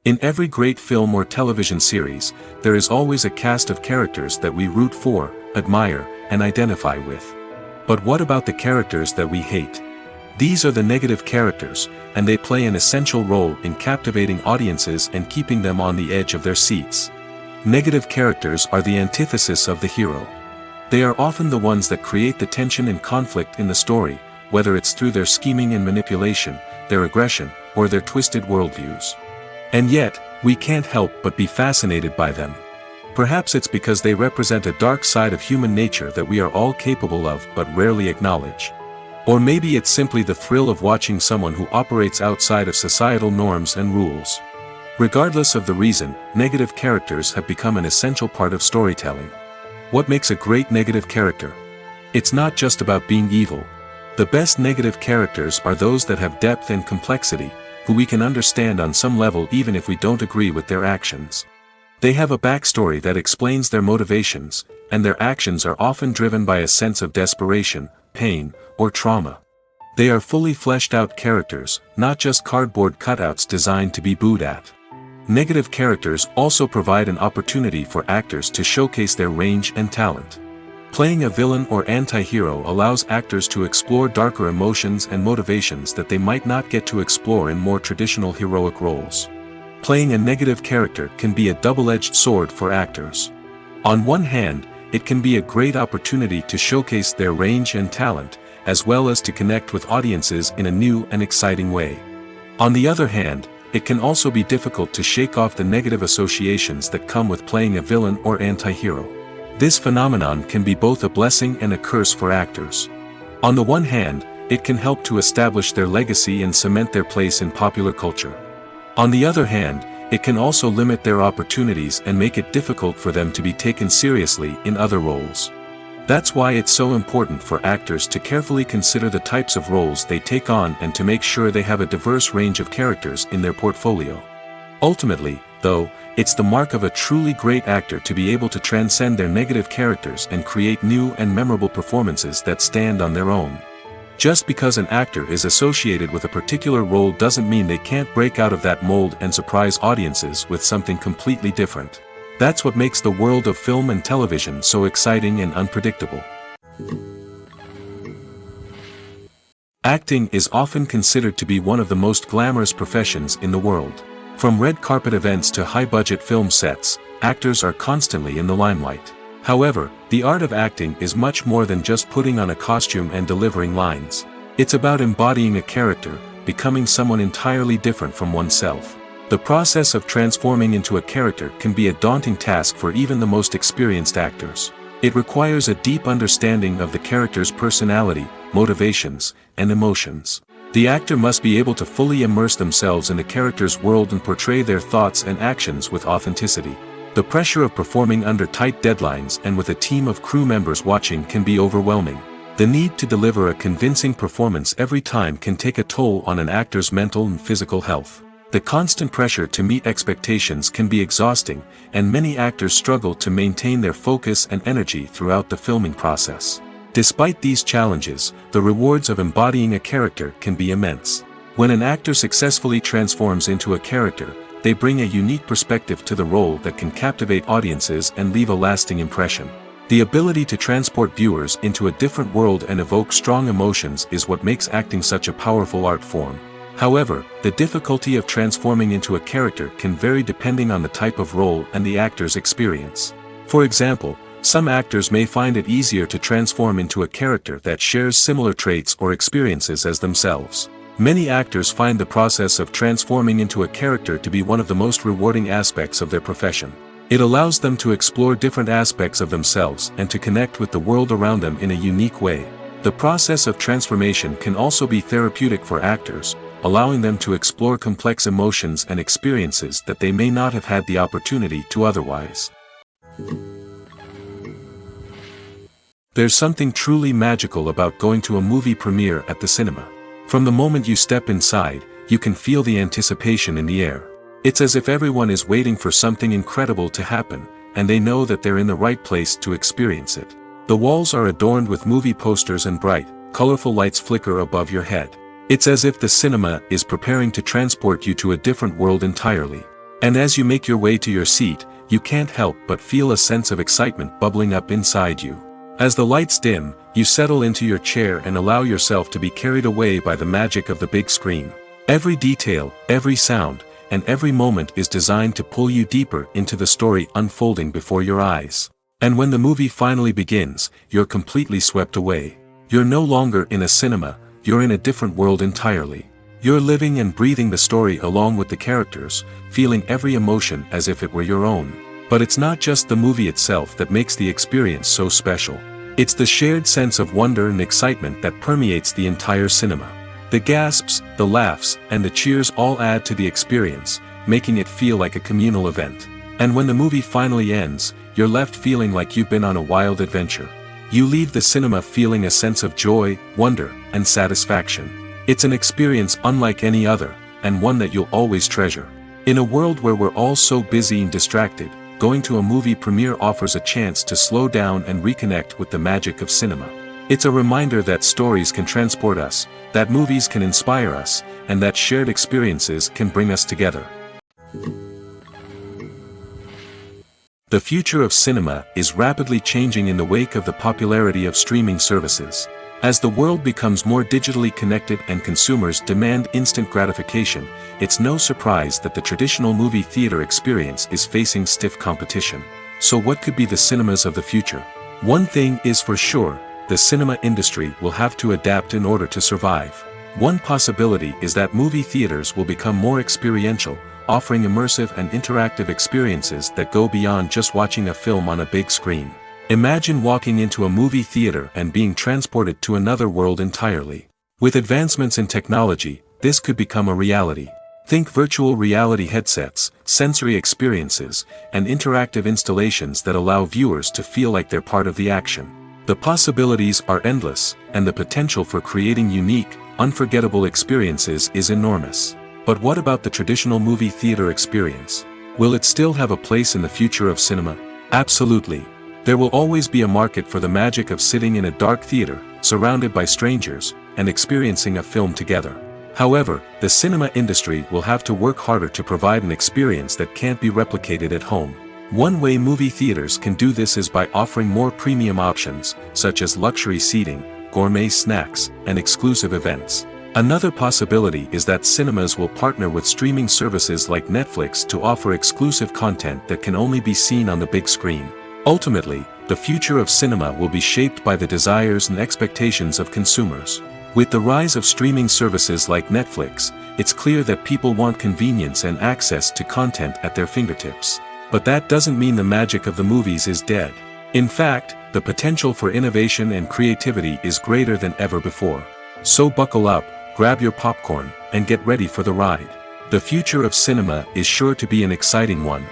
In every great film or television series, there is always a cast of characters that we root for, admire, and identify with. But what about the characters that we hate? These are the negative characters, and they play an essential role in captivating audiences and keeping them on the edge of their seats. Negative characters are the antithesis of the hero. They are often the ones that create the tension and conflict in the story, whether it's through their scheming and manipulation, their aggression, or their twisted worldviews. And yet, we can't help but be fascinated by them. Perhaps it's because they represent a dark side of human nature that we are all capable of but rarely acknowledge. Or maybe it's simply the thrill of watching someone who operates outside of societal norms and rules. Regardless of the reason, negative characters have become an essential part of storytelling. What makes a great negative character? It's not just about being evil. The best negative characters are those that have depth and complexity, who we can understand on some level even if we don't agree with their actions. They have a backstory that explains their motivations, and their actions are often driven by a sense of desperation, pain, or trauma. They are fully fleshed out characters, not just cardboard cutouts designed to be booed at. Negative characters also provide an opportunity for actors to showcase their range and talent. Playing a villain or anti-hero allows actors to explore darker emotions and motivations that they might not get to explore in more traditional heroic roles. Playing a negative character can be a double-edged sword for actors. On one hand, it can be a great opportunity to showcase their range and talent, as well as to connect with audiences in a new and exciting way. On the other hand, it can also be difficult to shake off the negative associations that come with playing a villain or anti-hero. This phenomenon can be both a blessing and a curse for actors. On the one hand, it can help to establish their legacy and cement their place in popular culture. On the other hand, it can also limit their opportunities and make it difficult for them to be taken seriously in other roles. That's why it's so important for actors to carefully consider the types of roles they take on and to make sure they have a diverse range of characters in their portfolio. Ultimately, though, it's the mark of a truly great actor to be able to transcend their negative characters and create new and memorable performances that stand on their own. Just because an actor is associated with a particular role doesn't mean they can't break out of that mold and surprise audiences with something completely different. That's what makes the world of film and television so exciting and unpredictable. Acting is often considered to be one of the most glamorous professions in the world. From red carpet events to high-budget film sets, actors are constantly in the limelight. However, the art of acting is much more than just putting on a costume and delivering lines. It's about embodying a character, becoming someone entirely different from oneself. The process of transforming into a character can be a daunting task for even the most experienced actors. It requires a deep understanding of the character's personality, motivations, and emotions. The actor must be able to fully immerse themselves in the character's world and portray their thoughts and actions with authenticity. The pressure of performing under tight deadlines and with a team of crew members watching can be overwhelming. The need to deliver a convincing performance every time can take a toll on an actor's mental and physical health. The constant pressure to meet expectations can be exhausting, and many actors struggle to maintain their focus and energy throughout the filming process. Despite these challenges, the rewards of embodying a character can be immense. When an actor successfully transforms into a character, they bring a unique perspective to the role that can captivate audiences and leave a lasting impression. The ability to transport viewers into a different world and evoke strong emotions is what makes acting such a powerful art form. However, the difficulty of transforming into a character can vary depending on the type of role and the actor's experience. For example, some actors may find it easier to transform into a character that shares similar traits or experiences as themselves. Many actors find the process of transforming into a character to be one of the most rewarding aspects of their profession. It allows them to explore different aspects of themselves and to connect with the world around them in a unique way. The process of transformation can also be therapeutic for actors, allowing them to explore complex emotions and experiences that they may not have had the opportunity to otherwise. There's something truly magical about going to a movie premiere at the cinema. From the moment you step inside, you can feel the anticipation in the air. It's as if everyone is waiting for something incredible to happen, and they know that they're in the right place to experience it. The walls are adorned with movie posters and bright, colorful lights flicker above your head. It's as if the cinema is preparing to transport you to a different world entirely. And as you make your way to your seat, you can't help but feel a sense of excitement bubbling up inside you. As the lights dim, you settle into your chair and allow yourself to be carried away by the magic of the big screen. Every detail, every sound, and every moment is designed to pull you deeper into the story unfolding before your eyes. And when the movie finally begins, you're completely swept away. You're no longer in a cinema, you're in a different world entirely. You're living and breathing the story along with the characters, feeling every emotion as if it were your own. But it's not just the movie itself that makes the experience so special. It's the shared sense of wonder and excitement that permeates the entire cinema. The gasps, the laughs, and the cheers all add to the experience, making it feel like a communal event. And when the movie finally ends, you're left feeling like you've been on a wild adventure. You leave the cinema feeling a sense of joy, wonder, and satisfaction. It's an experience unlike any other, and one that you'll always treasure. In a world where we're all so busy and distracted, going to a movie premiere offers a chance to slow down and reconnect with the magic of cinema. It's a reminder that stories can transport us, that movies can inspire us, and that shared experiences can bring us together. The future of cinema is rapidly changing in the wake of the popularity of streaming services. As the world becomes more digitally connected and consumers demand instant gratification, it's no surprise that the traditional movie theater experience is facing stiff competition. So what could be the cinemas of the future? One thing is for sure, the cinema industry will have to adapt in order to survive. One possibility is that movie theaters will become more experiential, offering immersive and interactive experiences that go beyond just watching a film on a big screen. Imagine walking into a movie theater and being transported to another world entirely. With advancements in technology, this could become a reality. Think virtual reality headsets, sensory experiences, and interactive installations that allow viewers to feel like they're part of the action. The possibilities are endless, and the potential for creating unique, unforgettable experiences is enormous. But what about the traditional movie theater experience? Will it still have a place in the future of cinema? Absolutely. There will always be a market for the magic of sitting in a dark theater, surrounded by strangers, and experiencing a film together. However, the cinema industry will have to work harder to provide an experience that can't be replicated at home. One way movie theaters can do this is by offering more premium options, such as luxury seating, gourmet snacks, and exclusive events. Another possibility is that cinemas will partner with streaming services like Netflix to offer exclusive content that can only be seen on the big screen. Ultimately, the future of cinema will be shaped by the desires and expectations of consumers. With the rise of streaming services like Netflix, it's clear that people want convenience and access to content at their fingertips. But that doesn't mean the magic of the movies is dead. In fact, the potential for innovation and creativity is greater than ever before. So buckle up, grab your popcorn, and get ready for the ride. The future of cinema is sure to be an exciting one.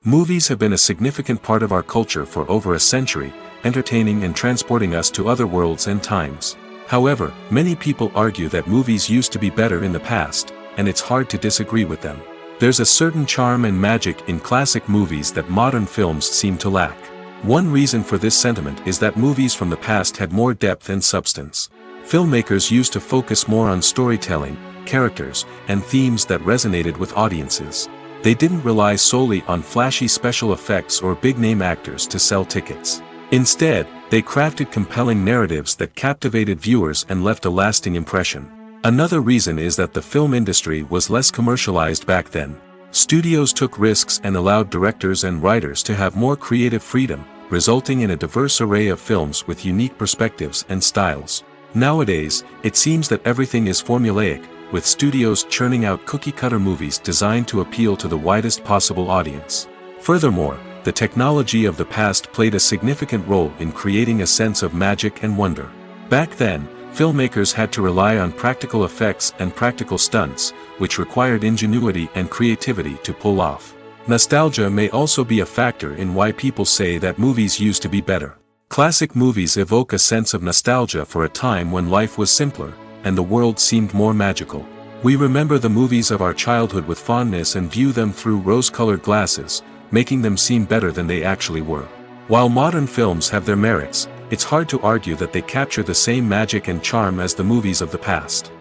Movies have been a significant part of our culture for over a century, entertaining and transporting us to other worlds and times. However, many people argue that movies used to be better in the past, and it's hard to disagree with them. There's a certain charm and magic in classic movies that modern films seem to lack. One reason for this sentiment is that movies from the past had more depth and substance. Filmmakers used to focus more on storytelling, characters, and themes that resonated with audiences. They didn't rely solely on flashy special effects or big-name actors to sell tickets. Instead, they crafted compelling narratives that captivated viewers and left a lasting impression. Another reason is that the film industry was less commercialized back then. Studios took risks and allowed directors and writers to have more creative freedom, resulting in a diverse array of films with unique perspectives and styles. Nowadays, it seems that everything is formulaic, with studios churning out cookie-cutter movies designed to appeal to the widest possible audience. Furthermore, the technology of the past played a significant role in creating a sense of magic and wonder. Back then, filmmakers had to rely on practical effects and practical stunts, which required ingenuity and creativity to pull off. Nostalgia may also be a factor in why people say that movies used to be better. Classic movies evoke a sense of nostalgia for a time when life was simpler, and the world seemed more magical. We remember the movies of our childhood with fondness and view them through rose-colored glasses, making them seem better than they actually were. While modern films have their merits, it's hard to argue that they capture the same magic and charm as the movies of the past.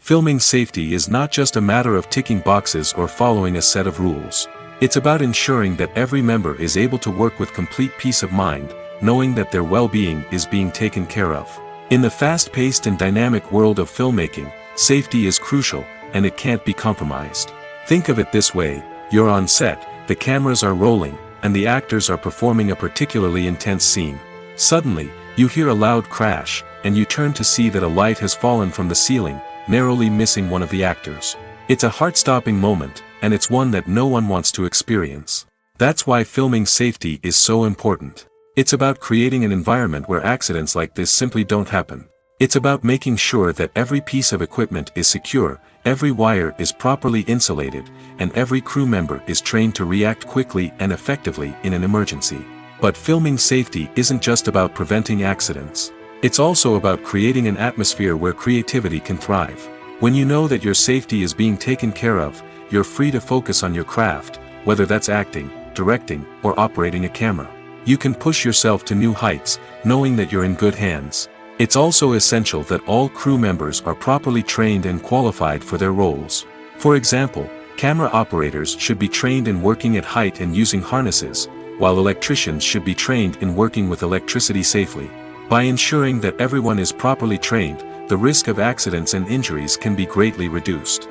Filming safety is not just a matter of ticking boxes or following a set of rules. It's about ensuring that every member is able to work with complete peace of mind, knowing that their well-being is being taken care of. In the fast-paced and dynamic world of filmmaking, safety is crucial, and it can't be compromised. Think of it this way: you're on set, the cameras are rolling, and the actors are performing a particularly intense scene. Suddenly, you hear a loud crash, and you turn to see that a light has fallen from the ceiling, narrowly missing one of the actors. It's a heart-stopping moment, and it's one that no one wants to experience. That's why filming safety is so important. It's about creating an environment where accidents like this simply don't happen. It's about making sure that every piece of equipment is secure, every wire is properly insulated, and every crew member is trained to react quickly and effectively in an emergency. But filming safety isn't just about preventing accidents. It's also about creating an atmosphere where creativity can thrive. When you know that your safety is being taken care of, you're free to focus on your craft, whether that's acting, directing, or operating a camera. You can push yourself to new heights, knowing that you're in good hands. It's also essential that all crew members are properly trained and qualified for their roles. For example, camera operators should be trained in working at height and using harnesses, while electricians should be trained in working with electricity safely. By ensuring that everyone is properly trained, the risk of accidents and injuries can be greatly reduced.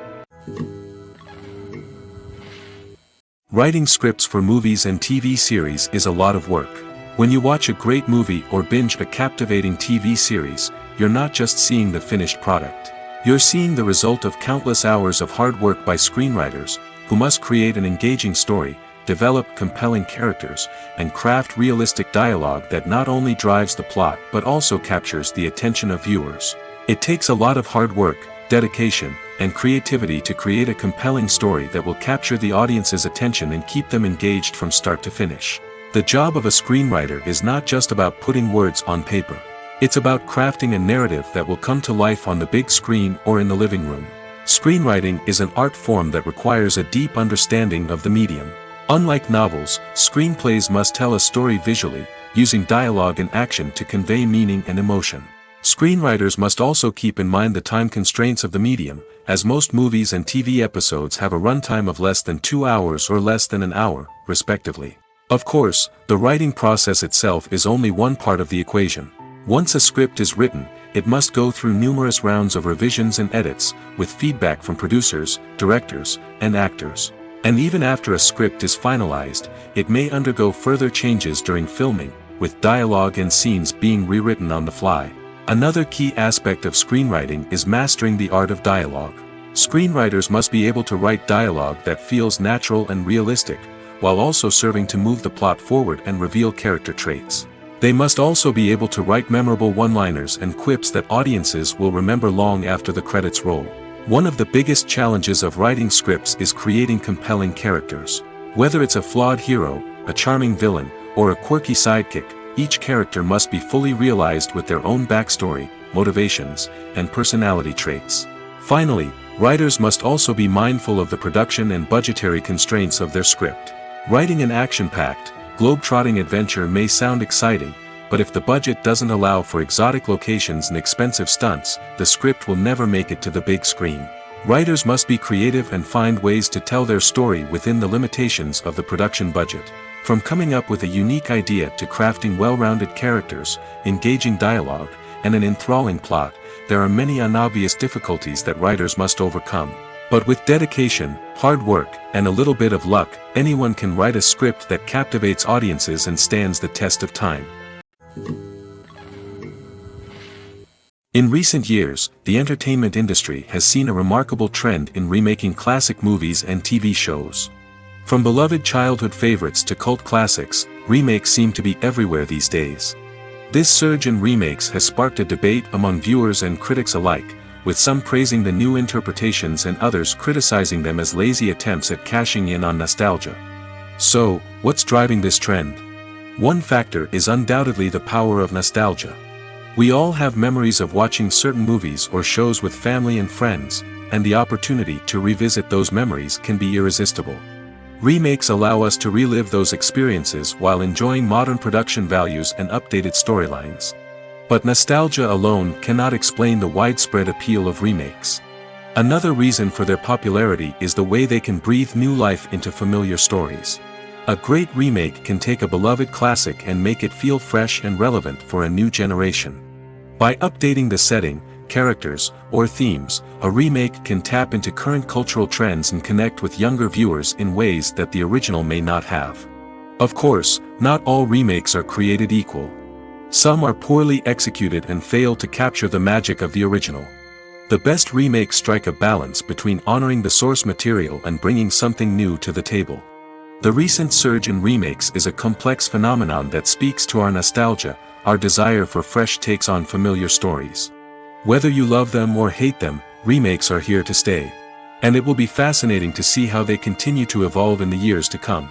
Writing scripts for movies and TV series is a lot of work. When you watch a great movie or binge a captivating TV series, you're not just seeing the finished product. You're seeing the result of countless hours of hard work by screenwriters, who must create an engaging story, develop compelling characters, and craft realistic dialogue that not only drives the plot but also captures the attention of viewers. It takes a lot of hard work, dedication, and creativity to create a compelling story that will capture the audience's attention and keep them engaged from start to finish. The job of a screenwriter is not just about putting words on paper. It's about crafting a narrative that will come to life on the big screen or in the living room. Screenwriting is an art form that requires a deep understanding of the medium. Unlike novels, screenplays must tell a story visually, using dialogue and action to convey meaning and emotion. Screenwriters must also keep in mind the time constraints of the medium, as most movies and TV episodes have a runtime of less than 2 hours or less than an hour, respectively. Of course, the writing process itself is only one part of the equation. Once a script is written, it must go through numerous rounds of revisions and edits, with feedback from producers, directors, and actors. And even after a script is finalized, it may undergo further changes during filming, with dialogue and scenes being rewritten on the fly. Another key aspect of screenwriting is mastering the art of dialogue. Screenwriters must be able to write dialogue that feels natural and realistic, while also serving to move the plot forward and reveal character traits. They must also be able to write memorable one-liners and quips that audiences will remember long after the credits roll. One of the biggest challenges of writing scripts is creating compelling characters. Whether it's a flawed hero, a charming villain, or a quirky sidekick, each character must be fully realized with their own backstory, motivations, and personality traits. Finally, writers must also be mindful of the production and budgetary constraints of their script. Writing an action-packed, globe-trotting adventure may sound exciting, but if the budget doesn't allow for exotic locations and expensive stunts, the script will never make it to the big screen. Writers must be creative and find ways to tell their story within the limitations of the production budget. From coming up with a unique idea to crafting well-rounded characters, engaging dialogue, and an enthralling plot, there are many unobvious difficulties that writers must overcome. But with dedication, hard work, and a little bit of luck, anyone can write a script that captivates audiences and stands the test of time. In recent years, the entertainment industry has seen a remarkable trend in remaking classic movies and TV shows. From beloved childhood favorites to cult classics, remakes seem to be everywhere these days. This surge in remakes has sparked a debate among viewers and critics alike, with some praising the new interpretations and others criticizing them as lazy attempts at cashing in on nostalgia. So, what's driving this trend? One factor is undoubtedly the power of nostalgia. We all have memories of watching certain movies or shows with family and friends, and the opportunity to revisit those memories can be irresistible. Remakes allow us to relive those experiences while enjoying modern production values and updated storylines. But nostalgia alone cannot explain the widespread appeal of remakes. Another reason for their popularity is the way they can breathe new life into familiar stories. A great remake can take a beloved classic and make it feel fresh and relevant for a new generation. By updating the setting, characters, or themes, a remake can tap into current cultural trends and connect with younger viewers in ways that the original may not have. Of course, not all remakes are created equal. Some are poorly executed and fail to capture the magic of the original. The best remakes strike a balance between honoring the source material and bringing something new to the table. The recent surge in remakes is a complex phenomenon that speaks to our nostalgia, our desire for fresh takes on familiar stories. Whether you love them or hate them, remakes are here to stay. And it will be fascinating to see how they continue to evolve in the years to come.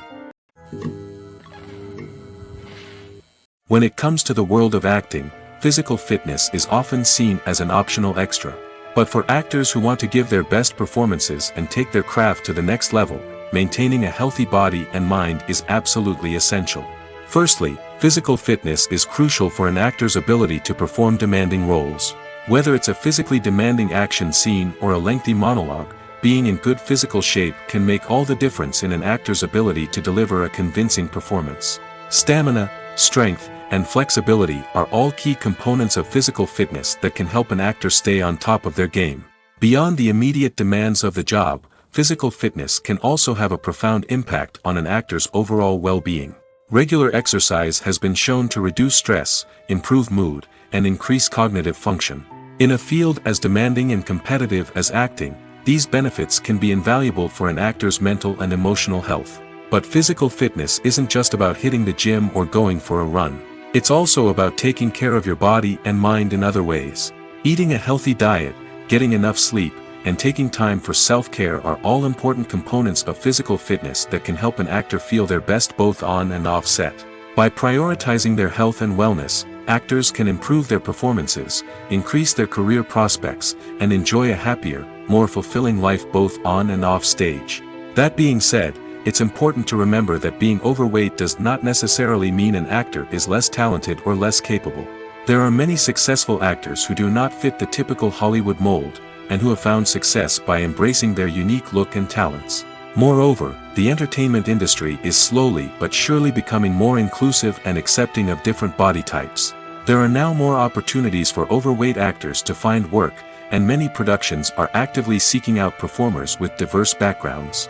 When it comes to the world of acting, physical fitness is often seen as an optional extra. But for actors who want to give their best performances and take their craft to the next level, maintaining a healthy body and mind is absolutely essential. Firstly, physical fitness is crucial for an actor's ability to perform demanding roles. Whether it's a physically demanding action scene or a lengthy monologue, being in good physical shape can make all the difference in an actor's ability to deliver a convincing performance. Stamina, strength, and flexibility are all key components of physical fitness that can help an actor stay on top of their game. Beyond the immediate demands of the job, physical fitness can also have a profound impact on an actor's overall well-being. Regular exercise has been shown to reduce stress, improve mood, and increase cognitive function. In a field as demanding and competitive as acting, these benefits can be invaluable for an actor's mental and emotional health. But physical fitness isn't just about hitting the gym or going for a run. It's also about taking care of your body and mind in other ways. Eating a healthy diet, getting enough sleep, and taking time for self-care are all important components of physical fitness that can help an actor feel their best both on and off set. By prioritizing their health and wellness, actors can improve their performances, increase their career prospects, and enjoy a happier, more fulfilling life both on and off stage. That being said, it's important to remember that being overweight does not necessarily mean an actor is less talented or less capable. There are many successful actors who do not fit the typical Hollywood mold, and who have found success by embracing their unique look and talents. Moreover, the entertainment industry is slowly but surely becoming more inclusive and accepting of different body types. There are now more opportunities for overweight actors to find work, and many productions are actively seeking out performers with diverse backgrounds.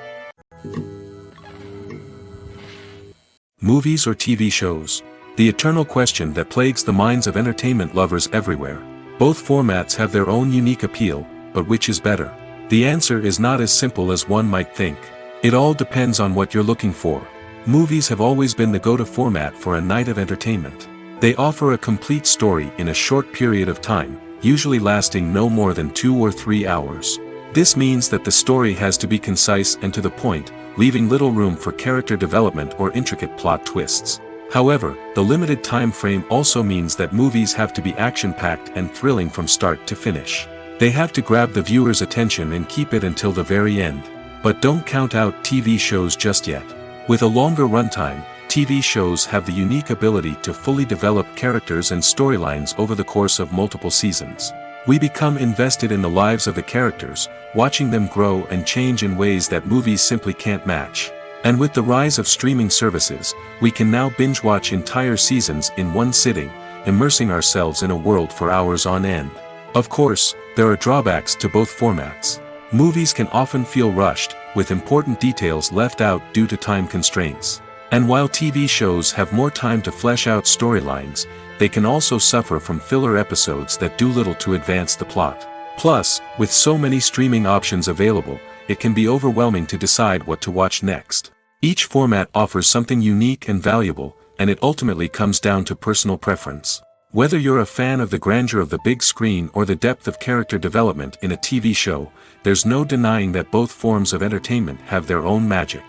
Movies or TV shows? The eternal question that plagues the minds of entertainment lovers everywhere. Both formats have their own unique appeal, but which is better? The answer is not as simple as one might think. It all depends on what you're looking for. Movies have always been the go-to format for a night of entertainment. They offer a complete story in a short period of time, usually lasting no more than 2 or 3 hours. This means that the story has to be concise and to the point, leaving little room for character development or intricate plot twists. However, the limited time frame also means that movies have to be action-packed and thrilling from start to finish. They have to grab the viewer's attention and keep it until the very end. But don't count out TV shows just yet. With a longer runtime, TV shows have the unique ability to fully develop characters and storylines over the course of multiple seasons. We become invested in the lives of the characters, watching them grow and change in ways that movies simply can't match. And with the rise of streaming services, we can now binge-watch entire seasons in one sitting, immersing ourselves in a world for hours on end. Of course, there are drawbacks to both formats. Movies can often feel rushed, with important details left out due to time constraints. And while TV shows have more time to flesh out storylines, they can also suffer from filler episodes that do little to advance the plot. Plus, with so many streaming options available, it can be overwhelming to decide what to watch next. Each format offers something unique and valuable, and it ultimately comes down to personal preference. Whether you're a fan of the grandeur of the big screen or the depth of character development in a TV show, there's no denying that both forms of entertainment have their own magic.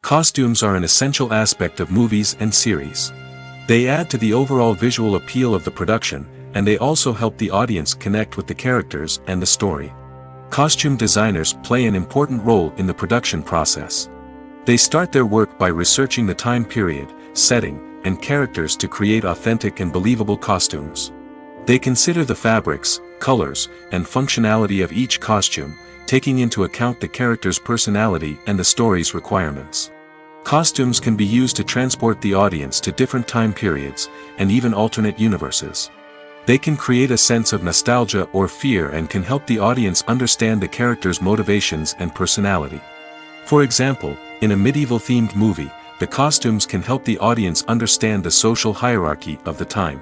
Costumes are an essential aspect of movies and series. They add to the overall visual appeal of the production, and they also help the audience connect with the characters and the story. Costume designers play an important role in the production process. They start their work by researching the time period, setting, and characters to create authentic and believable costumes. They consider the fabrics, colors, and functionality of each costume, taking into account the character's personality and the story's requirements. Costumes can be used to transport the audience to different time periods, and even alternate universes. They can create a sense of nostalgia or fear and can help the audience understand the character's motivations and personality. For example, in a medieval-themed movie, the costumes can help the audience understand the social hierarchy of the time.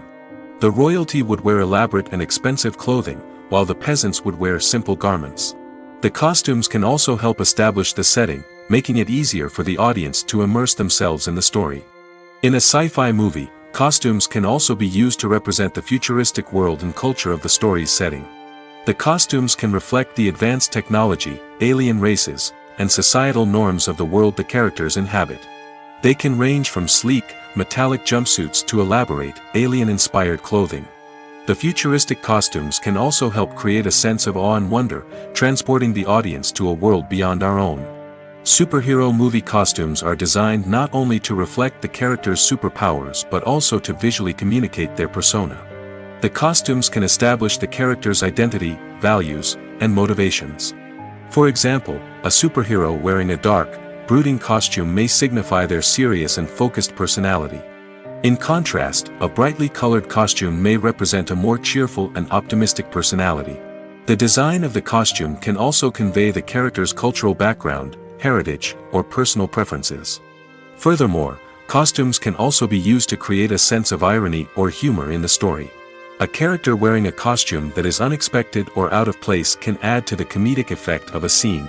The royalty would wear elaborate and expensive clothing, while the peasants would wear simple garments. The costumes can also help establish the setting, making it easier for the audience to immerse themselves in the story. In a sci-fi movie, costumes can also be used to represent the futuristic world and culture of the story's setting. The costumes can reflect the advanced technology, alien races, and societal norms of the world the characters inhabit. They can range from sleek, metallic jumpsuits to elaborate, alien-inspired clothing. The futuristic costumes can also help create a sense of awe and wonder, transporting the audience to a world beyond our own. Superhero movie costumes are designed not only to reflect the character's superpowers but also to visually communicate their persona. The costumes can establish the character's identity, values, and motivations. For example, a superhero wearing a dark, brooding costume may signify their serious and focused personality. In contrast, a brightly colored costume may represent a more cheerful and optimistic personality. The design of the costume can also convey the character's cultural background, heritage, or personal preferences. Furthermore, costumes can also be used to create a sense of irony or humor in the story. A character wearing a costume that is unexpected or out of place can add to the comedic effect of a scene.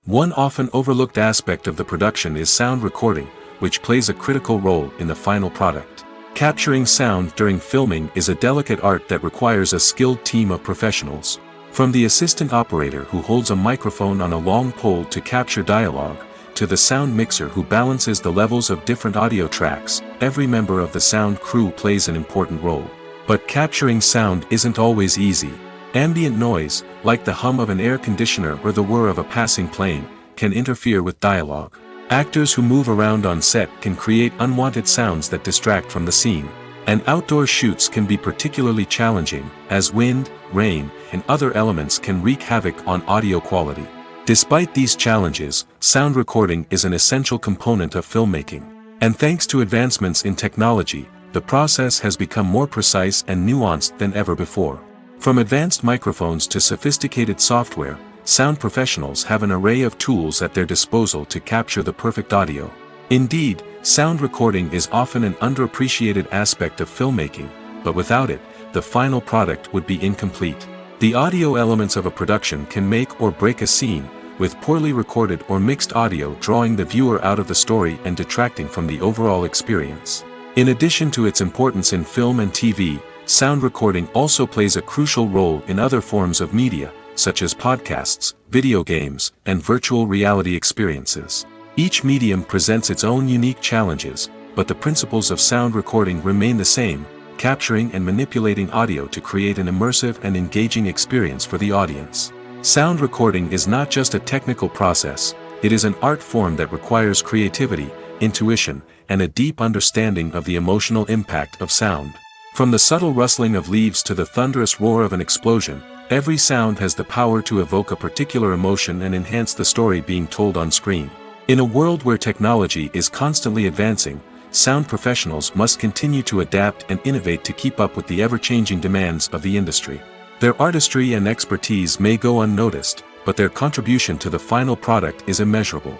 One often overlooked aspect of the production is sound recording, which plays a critical role in the final product. Capturing sound during filming is a delicate art that requires a skilled team of professionals. From the assistant operator who holds a microphone on a long pole to capture dialogue, to the sound mixer who balances the levels of different audio tracks, every member of the sound crew plays an important role. But capturing sound isn't always easy. Ambient noise, like the hum of an air conditioner or the whir of a passing plane, can interfere with dialogue. Actors who move around on set can create unwanted sounds that distract from the scene. And outdoor shoots can be particularly challenging, as wind, rain, and other elements can wreak havoc on audio quality. Despite these challenges, sound recording is an essential component of filmmaking. And thanks to advancements in technology, the process has become more precise and nuanced than ever before. From advanced microphones to sophisticated software, sound professionals have an array of tools at their disposal to capture the perfect audio. Indeed, sound recording is often an underappreciated aspect of filmmaking, but without it, the final product would be incomplete. The audio elements of a production can make or break a scene, with poorly recorded or mixed audio drawing the viewer out of the story and detracting from the overall experience. In addition to its importance in film and TV, sound recording also plays a crucial role in other forms of media, such as podcasts, video games, and virtual reality experiences. Each medium presents its own unique challenges, but the principles of sound recording remain the same, capturing and manipulating audio to create an immersive and engaging experience for the audience. Sound recording is not just a technical process, it is an art form that requires creativity, intuition, and a deep understanding of the emotional impact of sound. From the subtle rustling of leaves to the thunderous roar of an explosion, every sound has the power to evoke a particular emotion and enhance the story being told on screen. In a world where technology is constantly advancing, sound professionals must continue to adapt and innovate to keep up with the ever-changing demands of the industry. Their artistry and expertise may go unnoticed, but their contribution to the final product is immeasurable.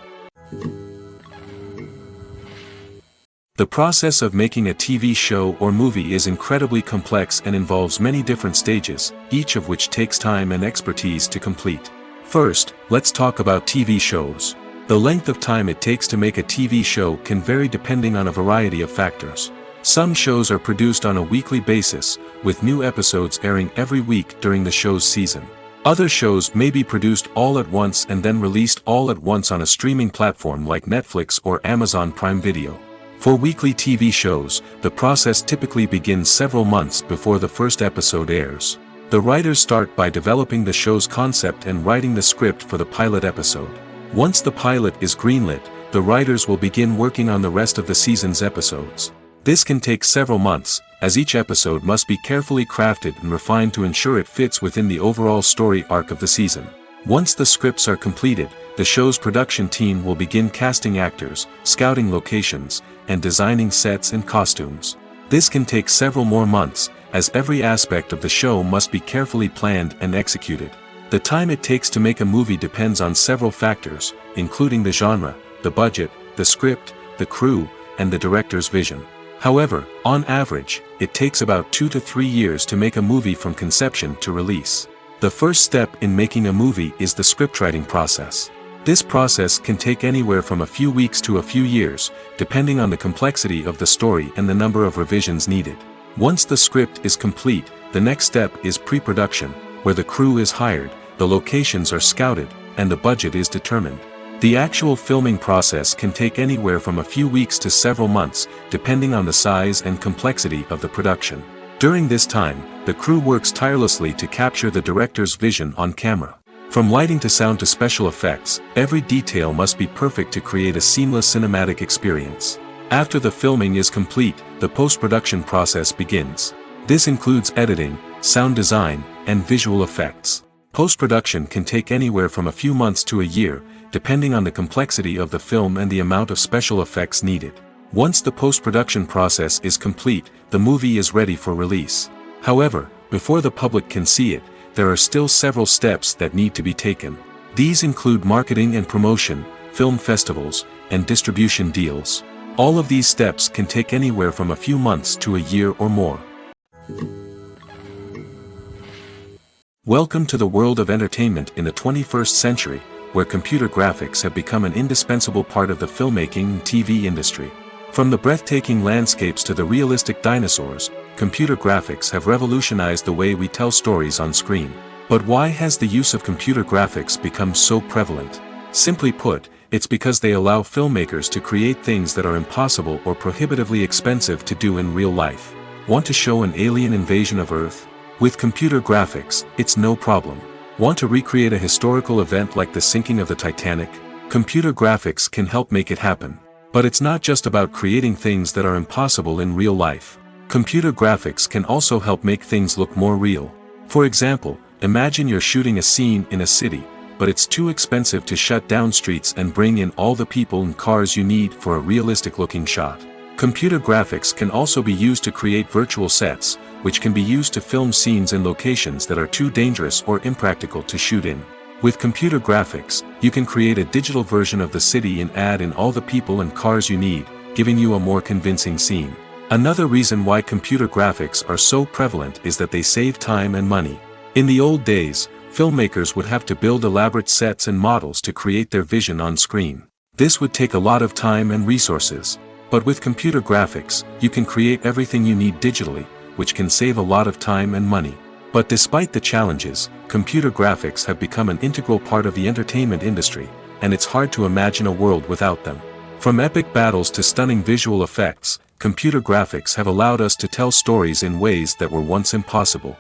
The process of making a TV show or movie is incredibly complex and involves many different stages, each of which takes time and expertise to complete. First, let's talk about TV shows. The length of time it takes to make a TV show can vary depending on a variety of factors. Some shows are produced on a weekly basis, with new episodes airing every week during the show's season. Other shows may be produced all at once and then released all at once on a streaming platform like Netflix or Amazon Prime Video. For weekly TV shows, the process typically begins several months before the first episode airs. The writers start by developing the show's concept and writing the script for the pilot episode. Once the pilot is greenlit, the writers will begin working on the rest of the season's episodes. This can take several months, as each episode must be carefully crafted and refined to ensure it fits within the overall story arc of the season. Once the scripts are completed, the show's production team will begin casting actors, scouting locations, and designing sets and costumes. This can take several more months, as every aspect of the show must be carefully planned and executed. The time it takes to make a movie depends on several factors, including the genre, the budget, the script, the crew, and the director's vision. However, on average, it takes about 2 to 3 years to make a movie from conception to release. The first step in making a movie is the scriptwriting process. This process can take anywhere from a few weeks to a few years, depending on the complexity of the story and the number of revisions needed. Once the script is complete, the next step is pre-production, where the crew is hired, the locations are scouted, and the budget is determined. The actual filming process can take anywhere from a few weeks to several months, depending on the size and complexity of the production. During this time, the crew works tirelessly to capture the director's vision on camera. From lighting to sound to special effects, every detail must be perfect to create a seamless cinematic experience. After the filming is complete, the post-production process begins. This includes editing, sound design, and visual effects. Post-production can take anywhere from a few months to a year, depending on the complexity of the film and the amount of special effects needed. Once the post-production process is complete, the movie is ready for release. However, before the public can see it, there are still several steps that need to be taken. These include marketing and promotion, film festivals, and distribution deals. All of these steps can take anywhere from a few months to a year or more. Welcome to the world of entertainment in the 21st century, where computer graphics have become an indispensable part of the filmmaking and TV industry. From the breathtaking landscapes to the realistic dinosaurs, computer graphics have revolutionized the way we tell stories on screen. But why has the use of computer graphics become so prevalent? Simply put, it's because they allow filmmakers to create things that are impossible or prohibitively expensive to do in real life. Want to show an alien invasion of Earth? With computer graphics, it's no problem. Want to recreate a historical event like the sinking of the Titanic? Computer graphics can help make it happen. But it's not just about creating things that are impossible in real life. Computer graphics can also help make things look more real. For example, imagine you're shooting a scene in a city, but it's too expensive to shut down streets and bring in all the people and cars you need for a realistic-looking shot. Computer graphics can also be used to create virtual sets, which can be used to film scenes in locations that are too dangerous or impractical to shoot in. With computer graphics, you can create a digital version of the city and add in all the people and cars you need, giving you a more convincing scene. Another reason why computer graphics are so prevalent is that they save time and money. In the old days, filmmakers would have to build elaborate sets and models to create their vision on screen. This would take a lot of time and resources. But with computer graphics, you can create everything you need digitally, which can save a lot of time and money. But despite the challenges, computer graphics have become an integral part of the entertainment industry, and it's hard to imagine a world without them. From epic battles to stunning visual effects, computer graphics have allowed us to tell stories in ways that were once impossible.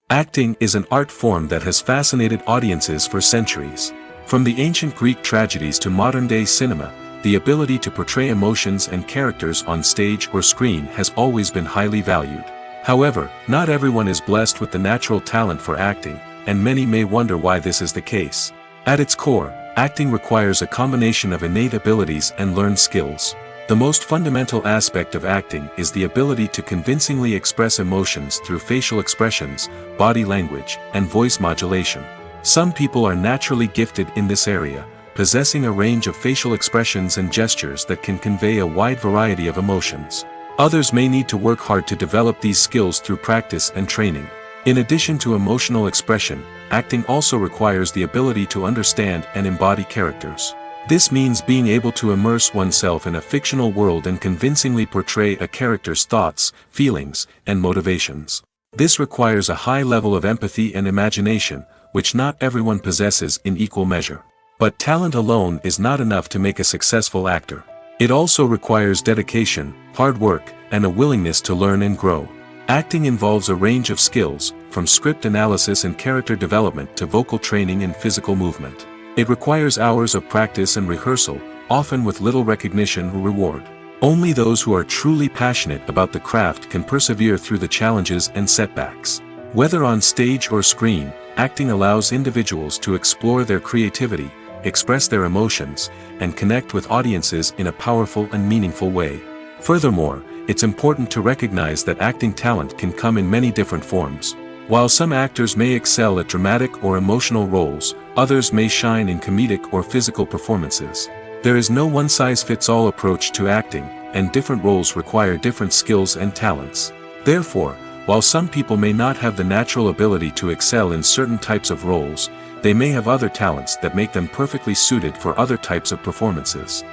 Acting is an art form that has fascinated audiences for centuries. From the ancient Greek tragedies to modern-day cinema, the ability to portray emotions and characters on stage or screen has always been highly valued. However, not everyone is blessed with the natural talent for acting, and many may wonder why this is the case. At its core, acting requires a combination of innate abilities and learned skills. The most fundamental aspect of acting is the ability to convincingly express emotions through facial expressions, body language, and voice modulation. Some people are naturally gifted in this area, possessing a range of facial expressions and gestures that can convey a wide variety of emotions. Others may need to work hard to develop these skills through practice and training. In addition to emotional expression, acting also requires the ability to understand and embody characters. This means being able to immerse oneself in a fictional world and convincingly portray a character's thoughts, feelings, and motivations. This requires a high level of empathy and imagination, which not everyone possesses in equal measure. But talent alone is not enough to make a successful actor. It also requires dedication, hard work, and a willingness to learn and grow. Acting involves a range of skills, from script analysis and character development to vocal training and physical movement. It requires hours of practice and rehearsal, often with little recognition or reward. Only those who are truly passionate about the craft can persevere through the challenges and setbacks. Whether on stage or screen, acting allows individuals to explore their creativity, express their emotions, and connect with audiences in a powerful and meaningful way. Furthermore, it's important to recognize that acting talent can come in many different forms. While some actors may excel at dramatic or emotional roles, others may shine in comedic or physical performances. There is no one-size-fits-all approach to acting, and different roles require different skills and talents. Therefore, while some people may not have the natural ability to excel in certain types of roles, they may have other talents that make them perfectly suited for other types of performances.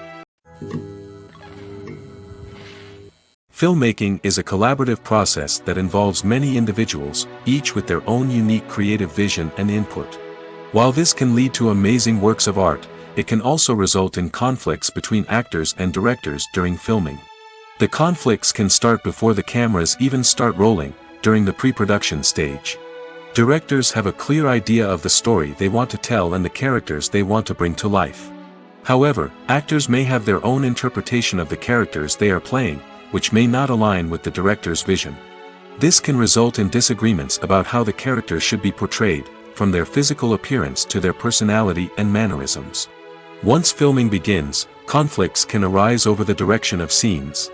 Filmmaking is a collaborative process that involves many individuals, each with their own unique creative vision and input. While this can lead to amazing works of art, it can also result in conflicts between actors and directors during filming. The conflicts can start before the cameras even start rolling, during the pre-production stage. Directors have a clear idea of the story they want to tell and the characters they want to bring to life. However, actors may have their own interpretation of the characters they are playing, which may not align with the director's vision. This can result in disagreements about how the characters should be portrayed, from their physical appearance to their personality and mannerisms. Once filming begins, conflicts can arise over the direction of scenes.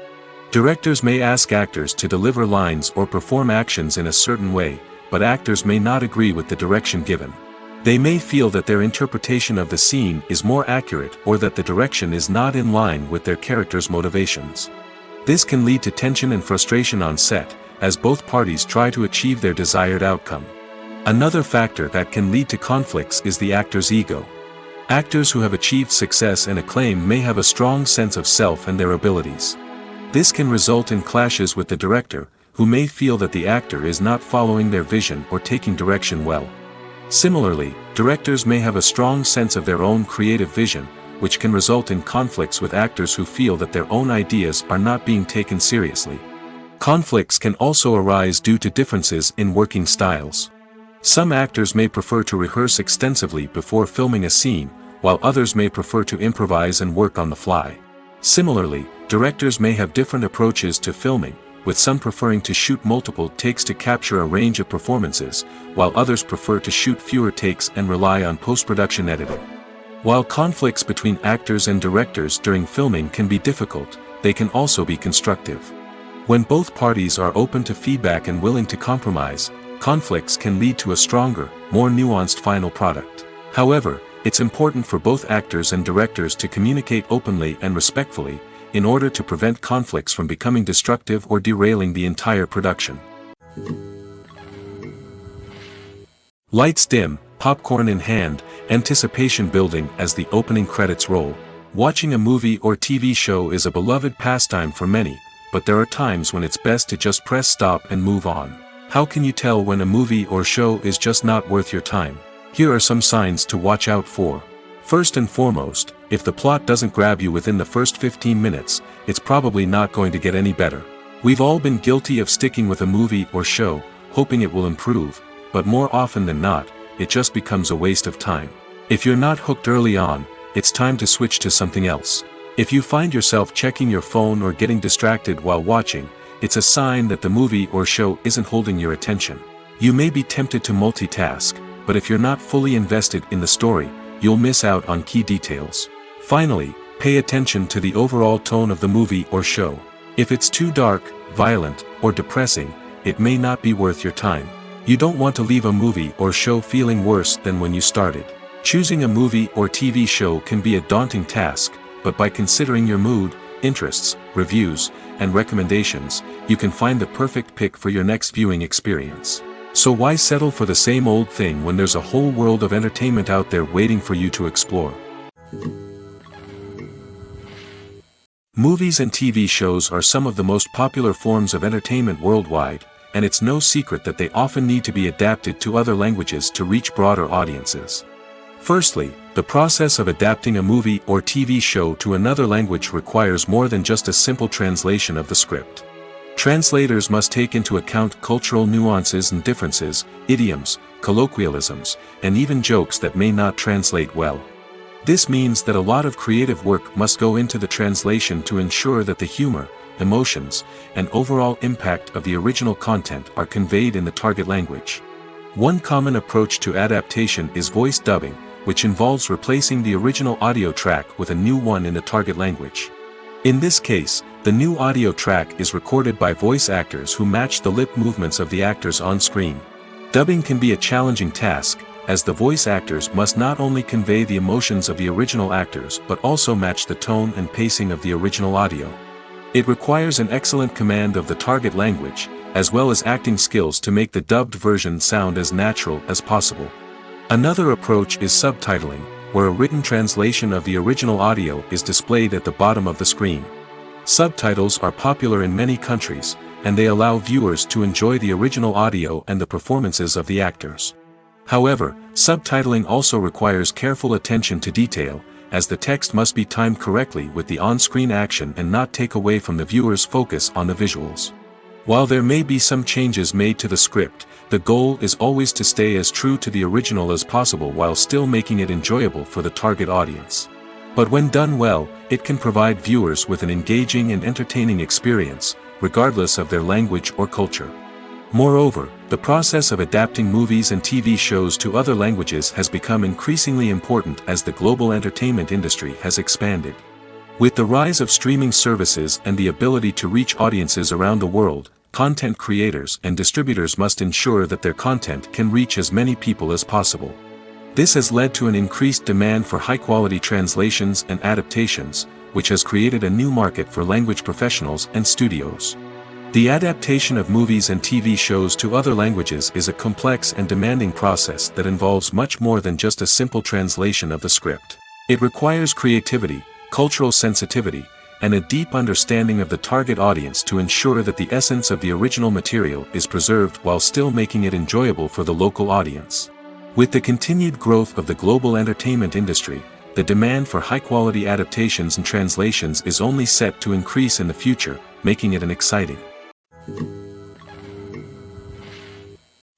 Directors may ask actors to deliver lines or perform actions in a certain way, but actors may not agree with the direction given. They may feel that their interpretation of the scene is more accurate or that the direction is not in line with their character's motivations. This can lead to tension and frustration on set, as both parties try to achieve their desired outcome. Another factor that can lead to conflicts is the actor's ego. Actors who have achieved success and acclaim may have a strong sense of self and their abilities. This can result in clashes with the director, who may feel that the actor is not following their vision or taking direction well. Similarly, directors may have a strong sense of their own creative vision, which can result in conflicts with actors who feel that their own ideas are not being taken seriously. Conflicts can also arise due to differences in working styles. Some actors may prefer to rehearse extensively before filming a scene, while others may prefer to improvise and work on the fly. Similarly, directors may have different approaches to filming, with some preferring to shoot multiple takes to capture a range of performances, while others prefer to shoot fewer takes and rely on post-production editing. While conflicts between actors and directors during filming can be difficult, they can also be constructive. When both parties are open to feedback and willing to compromise, conflicts can lead to a stronger, more nuanced final product. However, it's important for both actors and directors to communicate openly and respectfully, in order to prevent conflicts from becoming destructive or derailing the entire production. Lights dim, popcorn in hand, anticipation building as the opening credits roll. Watching a movie or TV show is a beloved pastime for many, but there are times when it's best to just press stop and move on. How can you tell when a movie or show is just not worth your time? Here are some signs to watch out for. First and foremost, if the plot doesn't grab you within the first 15 minutes, it's probably not going to get any better. We've all been guilty of sticking with a movie or show, hoping it will improve, but more often than not, it just becomes a waste of time. If you're not hooked early on, it's time to switch to something else. If you find yourself checking your phone or getting distracted while watching, it's a sign that the movie or show isn't holding your attention. You may be tempted to multitask, but if you're not fully invested in the story, you'll miss out on key details. Finally, pay attention to the overall tone of the movie or show. If it's too dark, violent, or depressing, it may not be worth your time. You don't want to leave a movie or show feeling worse than when you started. Choosing a movie or TV show can be a daunting task, but by considering your mood, interests, reviews, and recommendations, you can find the perfect pick for your next viewing experience. So why settle for the same old thing when there's a whole world of entertainment out there waiting for you to explore? Movies and TV shows are some of the most popular forms of entertainment worldwide, and it's no secret that they often need to be adapted to other languages to reach broader audiences. Firstly, the process of adapting a movie or TV show to another language requires more than just a simple translation of the script. Translators must take into account cultural nuances and differences, idioms, colloquialisms, and even jokes that may not translate well. This means that a lot of creative work must go into the translation to ensure that the humor, emotions, and overall impact of the original content are conveyed in the target language. One common approach to adaptation is voice dubbing, which involves replacing the original audio track with a new one in the target language. In this case, the new audio track is recorded by voice actors who match the lip movements of the actors on screen. Dubbing can be a challenging task, as the voice actors must not only convey the emotions of the original actors but also match the tone and pacing of the original audio. It requires an excellent command of the target language, as well as acting skills to make the dubbed version sound as natural as possible. Another approach is subtitling, where a written translation of the original audio is displayed at the bottom of the screen. Subtitles are popular in many countries, and they allow viewers to enjoy the original audio and the performances of the actors. However, subtitling also requires careful attention to detail, as the text must be timed correctly with the on-screen action and not take away from the viewer's focus on the visuals. While there may be some changes made to the script, the goal is always to stay as true to the original as possible while still making it enjoyable for the target audience. But when done well, it can provide viewers with an engaging and entertaining experience, regardless of their language or culture. Moreover, the process of adapting movies and TV shows to other languages has become increasingly important as the global entertainment industry has expanded. With the rise of streaming services and the ability to reach audiences around the world, content creators and distributors must ensure that their content can reach as many people as possible. This has led to an increased demand for high-quality translations and adaptations, which has created a new market for language professionals and studios. The adaptation of movies and TV shows to other languages is a complex and demanding process that involves much more than just a simple translation of the script. It requires creativity, cultural sensitivity, and a deep understanding of the target audience to ensure that the essence of the original material is preserved while still making it enjoyable for the local audience. With the continued growth of the global entertainment industry, the demand for high-quality adaptations and translations is only set to increase in the future, making it an exciting.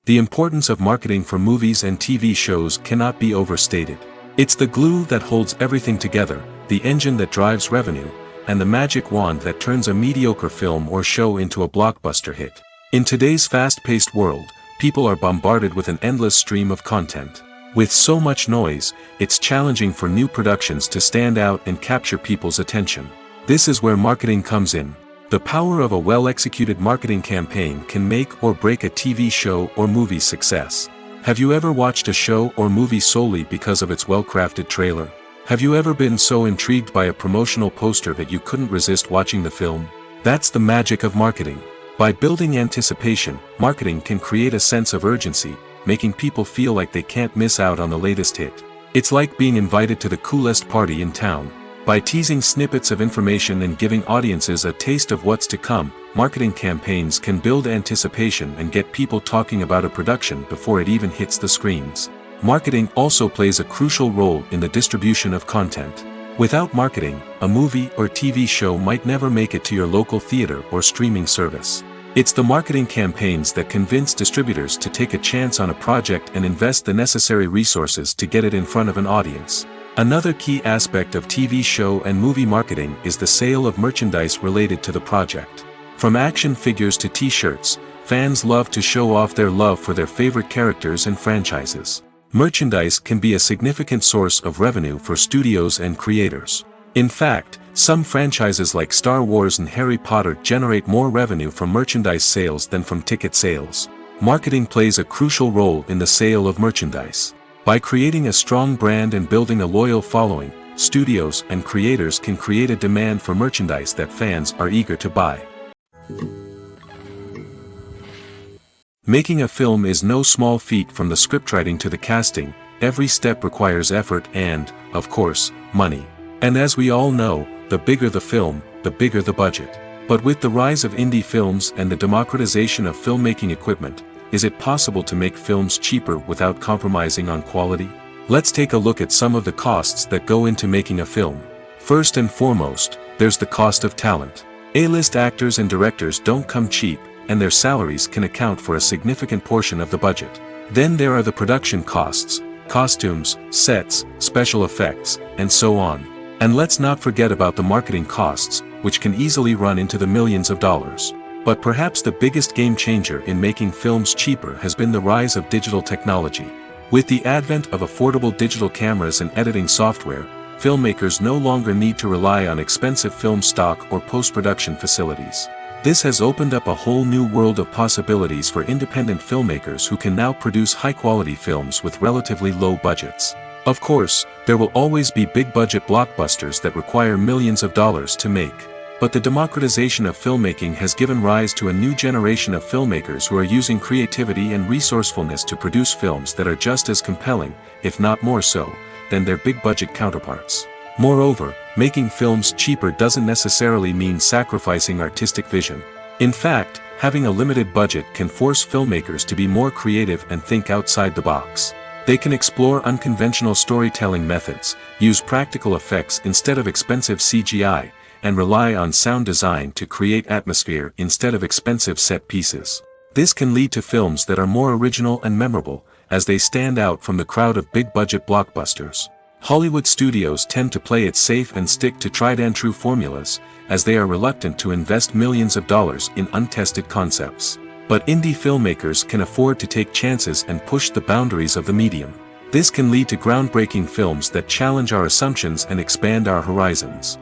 The importance of marketing for movies and TV shows cannot be overstated. It's the glue that holds everything together, the engine that drives revenue, and the magic wand that turns a mediocre film or show into a blockbuster hit. In today's fast-paced world, people are bombarded with an endless stream of content. With so much noise, it's challenging for new productions to stand out and capture people's attention. This is where marketing comes in. The power of a well-executed marketing campaign can make or break a TV show or movie's success. Have you ever watched a show or movie solely because of its well-crafted trailer? Have you ever been so intrigued by a promotional poster that you couldn't resist watching the film? That's the magic of marketing. By building anticipation, marketing can create a sense of urgency, making people feel like they can't miss out on the latest hit. It's like being invited to the coolest party in town. By teasing snippets of information and giving audiences a taste of what's to come, marketing campaigns can build anticipation and get people talking about a production before it even hits the screens. Marketing also plays a crucial role in the distribution of content. Without marketing, a movie or TV show might never make it to your local theater or streaming service. It's the marketing campaigns that convince distributors to take a chance on a project and invest the necessary resources to get it in front of an audience. Another key aspect of TV show and movie marketing is the sale of merchandise related to the project. From action figures to t-shirts, fans love to show off their love for their favorite characters and franchises. Merchandise can be a significant source of revenue for studios and creators. In fact, some franchises like Star Wars and Harry Potter generate more revenue from merchandise sales than from ticket sales. Marketing plays a crucial role in the sale of merchandise. By creating a strong brand and building a loyal following, studios and creators can create a demand for merchandise that fans are eager to buy. Making a film is no small feat. From the scriptwriting to the casting, every step requires effort and, of course, money. And as we all know, the bigger the film, the bigger the budget. But with the rise of indie films and the democratization of filmmaking equipment, is it possible to make films cheaper without compromising on quality? Let's take a look at some of the costs that go into making a film. First and foremost, there's the cost of talent. A-list actors and directors don't come cheap, and their salaries can account for a significant portion of the budget. Then there are the production costs, costumes, sets, special effects, and so on. And let's not forget about the marketing costs, which can easily run into the millions of dollars. But perhaps the biggest game changer in making films cheaper has been the rise of digital technology. With the advent of affordable digital cameras and editing software, filmmakers no longer need to rely on expensive film stock or post-production facilities. This has opened up a whole new world of possibilities for independent filmmakers who can now produce high-quality films with relatively low budgets. Of course, there will always be big-budget blockbusters that require millions of dollars to make. But the democratization of filmmaking has given rise to a new generation of filmmakers who are using creativity and resourcefulness to produce films that are just as compelling, if not more so, than their big-budget counterparts. Moreover, making films cheaper doesn't necessarily mean sacrificing artistic vision. In fact, having a limited budget can force filmmakers to be more creative and think outside the box. They can explore unconventional storytelling methods, use practical effects instead of expensive CGI, and rely on sound design to create atmosphere instead of expensive set pieces. This can lead to films that are more original and memorable, as they stand out from the crowd of big-budget blockbusters. Hollywood studios tend to play it safe and stick to tried-and-true formulas, as they are reluctant to invest millions of dollars in untested concepts. But indie filmmakers can afford to take chances and push the boundaries of the medium. This can lead to groundbreaking films that challenge our assumptions and expand our horizons.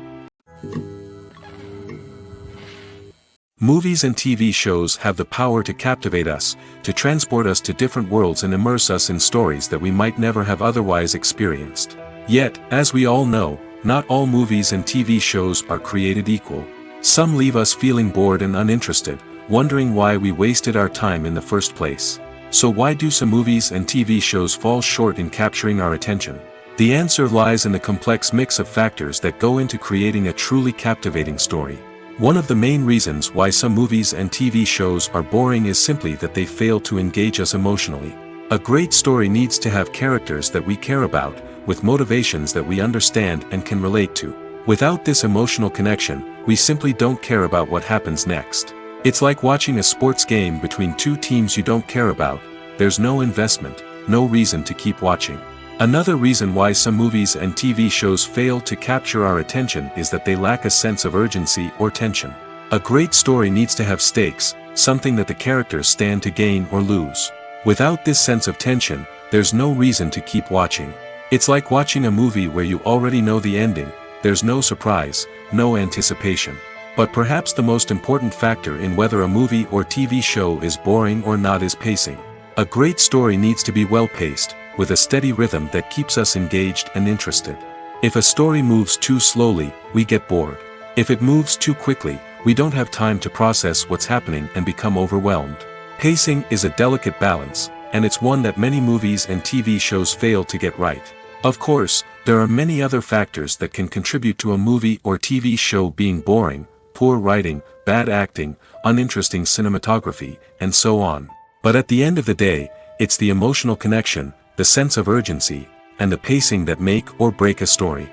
Movies and TV shows have the power to captivate us, to transport us to different worlds and immerse us in stories that we might never have otherwise experienced. Yet, as we all know, not all movies and TV shows are created equal. Some leave us feeling bored and uninterested, wondering why we wasted our time in the first place. So why do some movies and TV shows fall short in capturing our attention? The answer lies in the complex mix of factors that go into creating a truly captivating story. One of the main reasons why some movies and TV shows are boring is simply that they fail to engage us emotionally. A great story needs to have characters that we care about, with motivations that we understand and can relate to. Without this emotional connection, we simply don't care about what happens next. It's like watching a sports game between two teams you don't care about. There's no investment, no reason to keep watching. Another reason why some movies and TV shows fail to capture our attention is that they lack a sense of urgency or tension. A great story needs to have stakes, something that the characters stand to gain or lose. Without this sense of tension, there's no reason to keep watching. It's like watching a movie where you already know the ending, there's no surprise, no anticipation. But perhaps the most important factor in whether a movie or TV show is boring or not is pacing. A great story needs to be well-paced, with a steady rhythm that keeps us engaged and interested. If a story moves too slowly, we get bored. If it moves too quickly, we don't have time to process what's happening and become overwhelmed. Pacing is a delicate balance, and it's one that many movies and TV shows fail to get right. Of course, there are many other factors that can contribute to a movie or TV show being boring: poor writing, bad acting, uninteresting cinematography, and so on. But at the end of the day, it's the emotional connection, the sense of urgency, and the pacing that make or break a story.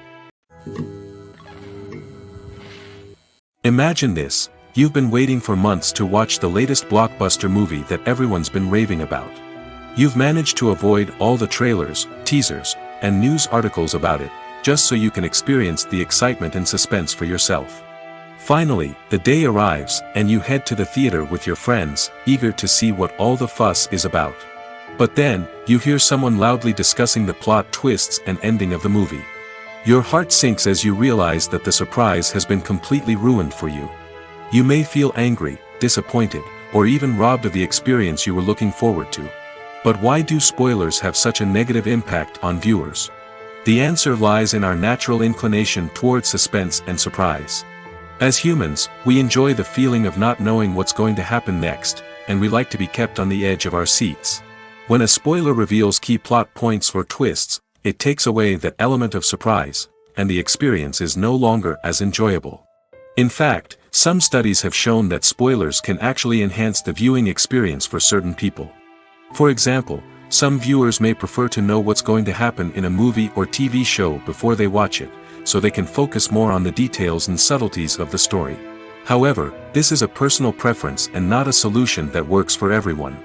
Imagine this: you've been waiting for months to watch the latest blockbuster movie that everyone's been raving about. You've managed to avoid all the trailers, teasers, and news articles about it, just so you can experience the excitement and suspense for yourself. Finally, the day arrives, and you head to the theater with your friends, eager to see what all the fuss is about. But then, you hear someone loudly discussing the plot twists and ending of the movie. Your heart sinks as you realize that the surprise has been completely ruined for you. You may feel angry, disappointed, or even robbed of the experience you were looking forward to. But why do spoilers have such a negative impact on viewers? The answer lies in our natural inclination towards suspense and surprise. As humans, we enjoy the feeling of not knowing what's going to happen next, and we like to be kept on the edge of our seats. When a spoiler reveals key plot points or twists, it takes away that element of surprise, and the experience is no longer as enjoyable. In fact, some studies have shown that spoilers can actually enhance the viewing experience for certain people. For example, some viewers may prefer to know what's going to happen in a movie or TV show before they watch it, so they can focus more on the details and subtleties of the story. However, this is a personal preference and not a solution that works for everyone.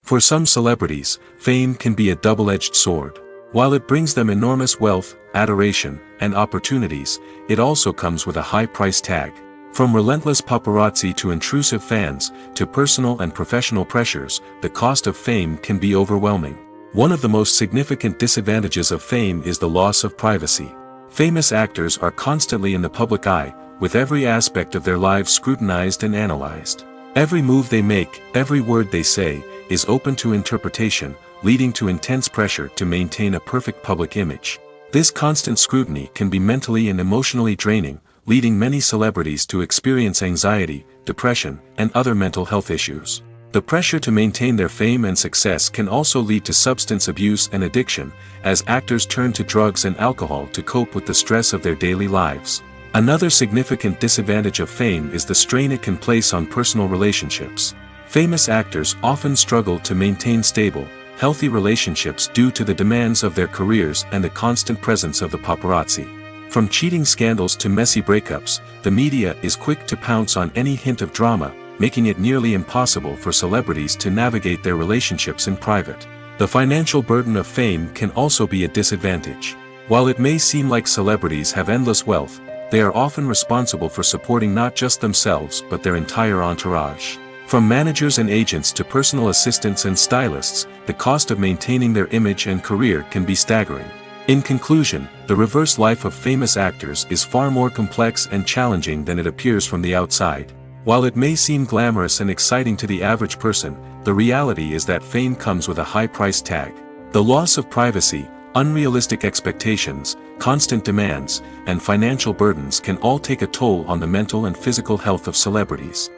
For some celebrities, fame can be a double-edged sword. While it brings them enormous wealth, adoration, and opportunities, it also comes with a high price tag. From relentless paparazzi to intrusive fans, to personal and professional pressures, the cost of fame can be overwhelming. One of the most significant disadvantages of fame is the loss of privacy. Famous actors are constantly in the public eye, with every aspect of their lives scrutinized and analyzed. Every move they make, every word they say, is open to interpretation, leading to intense pressure to maintain a perfect public image. This constant scrutiny can be mentally and emotionally draining, leading many celebrities to experience anxiety, depression, and other mental health issues. The pressure to maintain their fame and success can also lead to substance abuse and addiction, as actors turn to drugs and alcohol to cope with the stress of their daily lives. Another significant disadvantage of fame is the strain it can place on personal relationships. Famous actors often struggle to maintain stable, healthy relationships due to the demands of their careers and the constant presence of the paparazzi. From cheating scandals to messy breakups, the media is quick to pounce on any hint of drama, making it nearly impossible for celebrities to navigate their relationships in private. The financial burden of fame can also be a disadvantage. While it may seem like celebrities have endless wealth, they are often responsible for supporting not just themselves but their entire entourage. From managers and agents to personal assistants and stylists, the cost of maintaining their image and career can be staggering. In conclusion, the reverse life of famous actors is far more complex and challenging than it appears from the outside. While it may seem glamorous and exciting to the average person, the reality is that fame comes with a high price tag. The loss of privacy, unrealistic expectations, constant demands, and financial burdens can all take a toll on the mental and physical health of celebrities.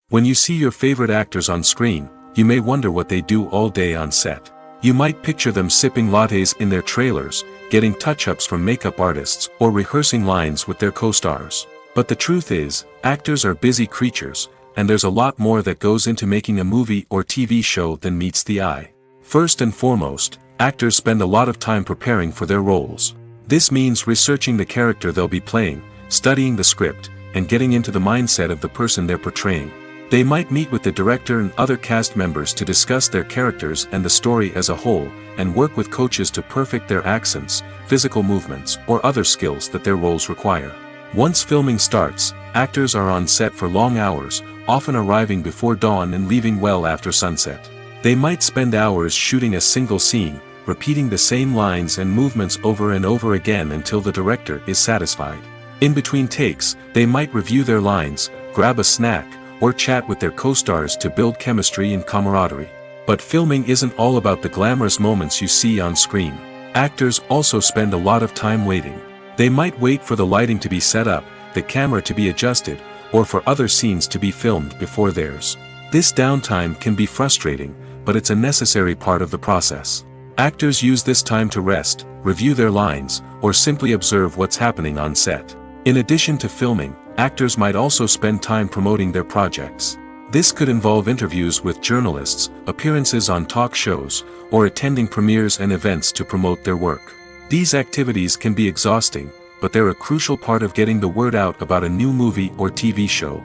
When you see your favorite actors on screen, you may wonder what they do all day on set. You might picture them sipping lattes in their trailers, getting touch-ups from makeup artists, or rehearsing lines with their co-stars. But the truth is, actors are busy creatures, and there's a lot more that goes into making a movie or TV show than meets the eye. First and foremost, actors spend a lot of time preparing for their roles. This means researching the character they'll be playing, studying the script, and getting into the mindset of the person they're portraying. They might meet with the director and other cast members to discuss their characters and the story as a whole, and work with coaches to perfect their accents, physical movements, or other skills that their roles require. Once filming starts, actors are on set for long hours, often arriving before dawn and leaving well after sunset. They might spend hours shooting a single scene, repeating the same lines and movements over and over again until the director is satisfied. In between takes, they might review their lines, grab a snack, or chat with their co-stars to build chemistry and camaraderie. But filming isn't all about the glamorous moments you see on screen. Actors also spend a lot of time waiting. They might wait for the lighting to be set up, the camera to be adjusted, or for other scenes to be filmed before theirs. This downtime can be frustrating, but it's a necessary part of the process. Actors use this time to rest, review their lines, or simply observe what's happening on set. In addition to filming, actors might also spend time promoting their projects. This could involve interviews with journalists, appearances on talk shows, or attending premieres and events to promote their work. These activities can be exhausting, but they're a crucial part of getting the word out about a new movie or TV show.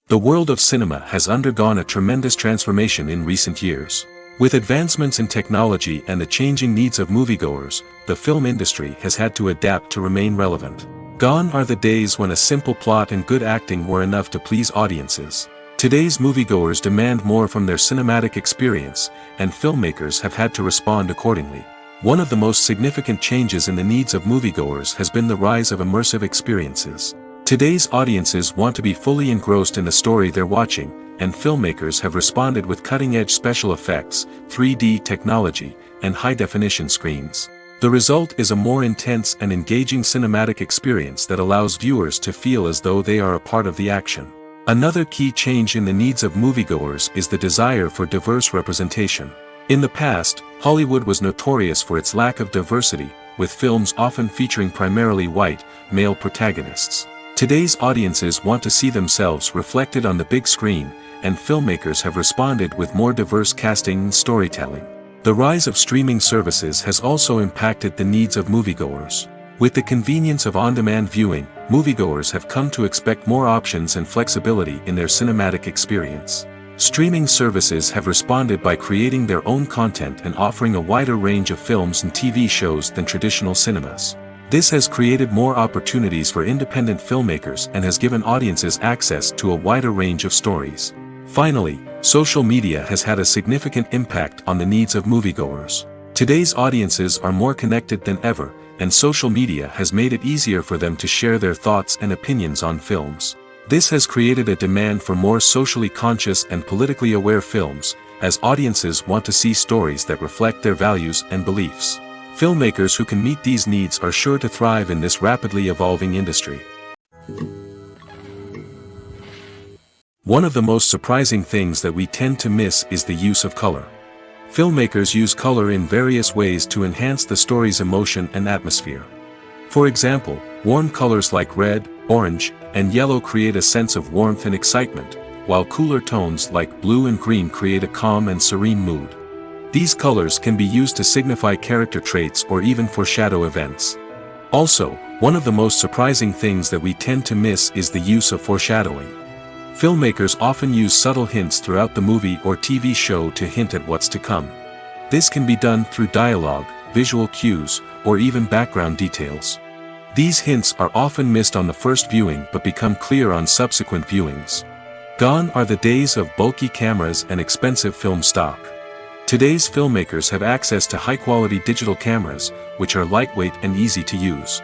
The world of cinema has undergone a tremendous transformation in recent years. With advancements in technology and the changing needs of moviegoers, the film industry has had to adapt to remain relevant. Gone are the days when a simple plot and good acting were enough to please audiences. Today's moviegoers demand more from their cinematic experience, and filmmakers have had to respond accordingly. One of the most significant changes in the needs of moviegoers has been the rise of immersive experiences. Today's audiences want to be fully engrossed in the story they're watching, and filmmakers have responded with cutting-edge special effects, 3D technology, and high-definition screens. The result is a more intense and engaging cinematic experience that allows viewers to feel as though they are a part of the action. Another key change in the needs of moviegoers is the desire for diverse representation. In the past, Hollywood was notorious for its lack of diversity, with films often featuring primarily white, male protagonists. Today's audiences want to see themselves reflected on the big screen, and filmmakers have responded with more diverse casting and storytelling. The rise of streaming services has also impacted the needs of moviegoers. With the convenience of on-demand viewing, moviegoers have come to expect more options and flexibility in their cinematic experience. Streaming services have responded by creating their own content and offering a wider range of films and TV shows than traditional cinemas. This has created more opportunities for independent filmmakers and has given audiences access to a wider range of stories. Finally, social media has had a significant impact on the needs of moviegoers. Today's audiences are more connected than ever, and social media has made it easier for them to share their thoughts and opinions on films. This has created a demand for more socially conscious and politically aware films, as audiences want to see stories that reflect their values and beliefs. Filmmakers who can meet these needs are sure to thrive in this rapidly evolving industry. One of the most surprising things that we tend to miss is the use of color. Filmmakers use color in various ways to enhance the story's emotion and atmosphere. For example, warm colors like red, orange, and yellow create a sense of warmth and excitement, while cooler tones like blue and green create a calm and serene mood. These colors can be used to signify character traits or even foreshadow events. Also, one of the most surprising things that we tend to miss is the use of foreshadowing. Filmmakers often use subtle hints throughout the movie or TV show to hint at what's to come. This can be done through dialogue, visual cues, or even background details. These hints are often missed on the first viewing but become clear on subsequent viewings. Gone are the days of bulky cameras and expensive film stock. Today's filmmakers have access to high-quality digital cameras, which are lightweight and easy to use.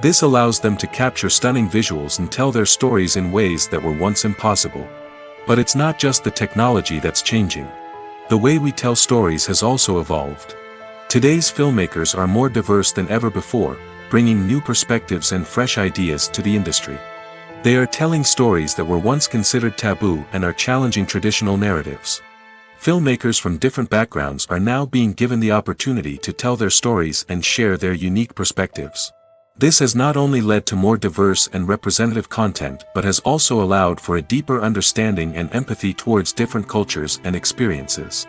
This allows them to capture stunning visuals and tell their stories in ways that were once impossible. But it's not just the technology that's changing. The way we tell stories has also evolved. Today's filmmakers are more diverse than ever before, bringing new perspectives and fresh ideas to the industry. They are telling stories that were once considered taboo and are challenging traditional narratives. Filmmakers from different backgrounds are now being given the opportunity to tell their stories and share their unique perspectives. This has not only led to more diverse and representative content but has also allowed for a deeper understanding and empathy towards different cultures and experiences.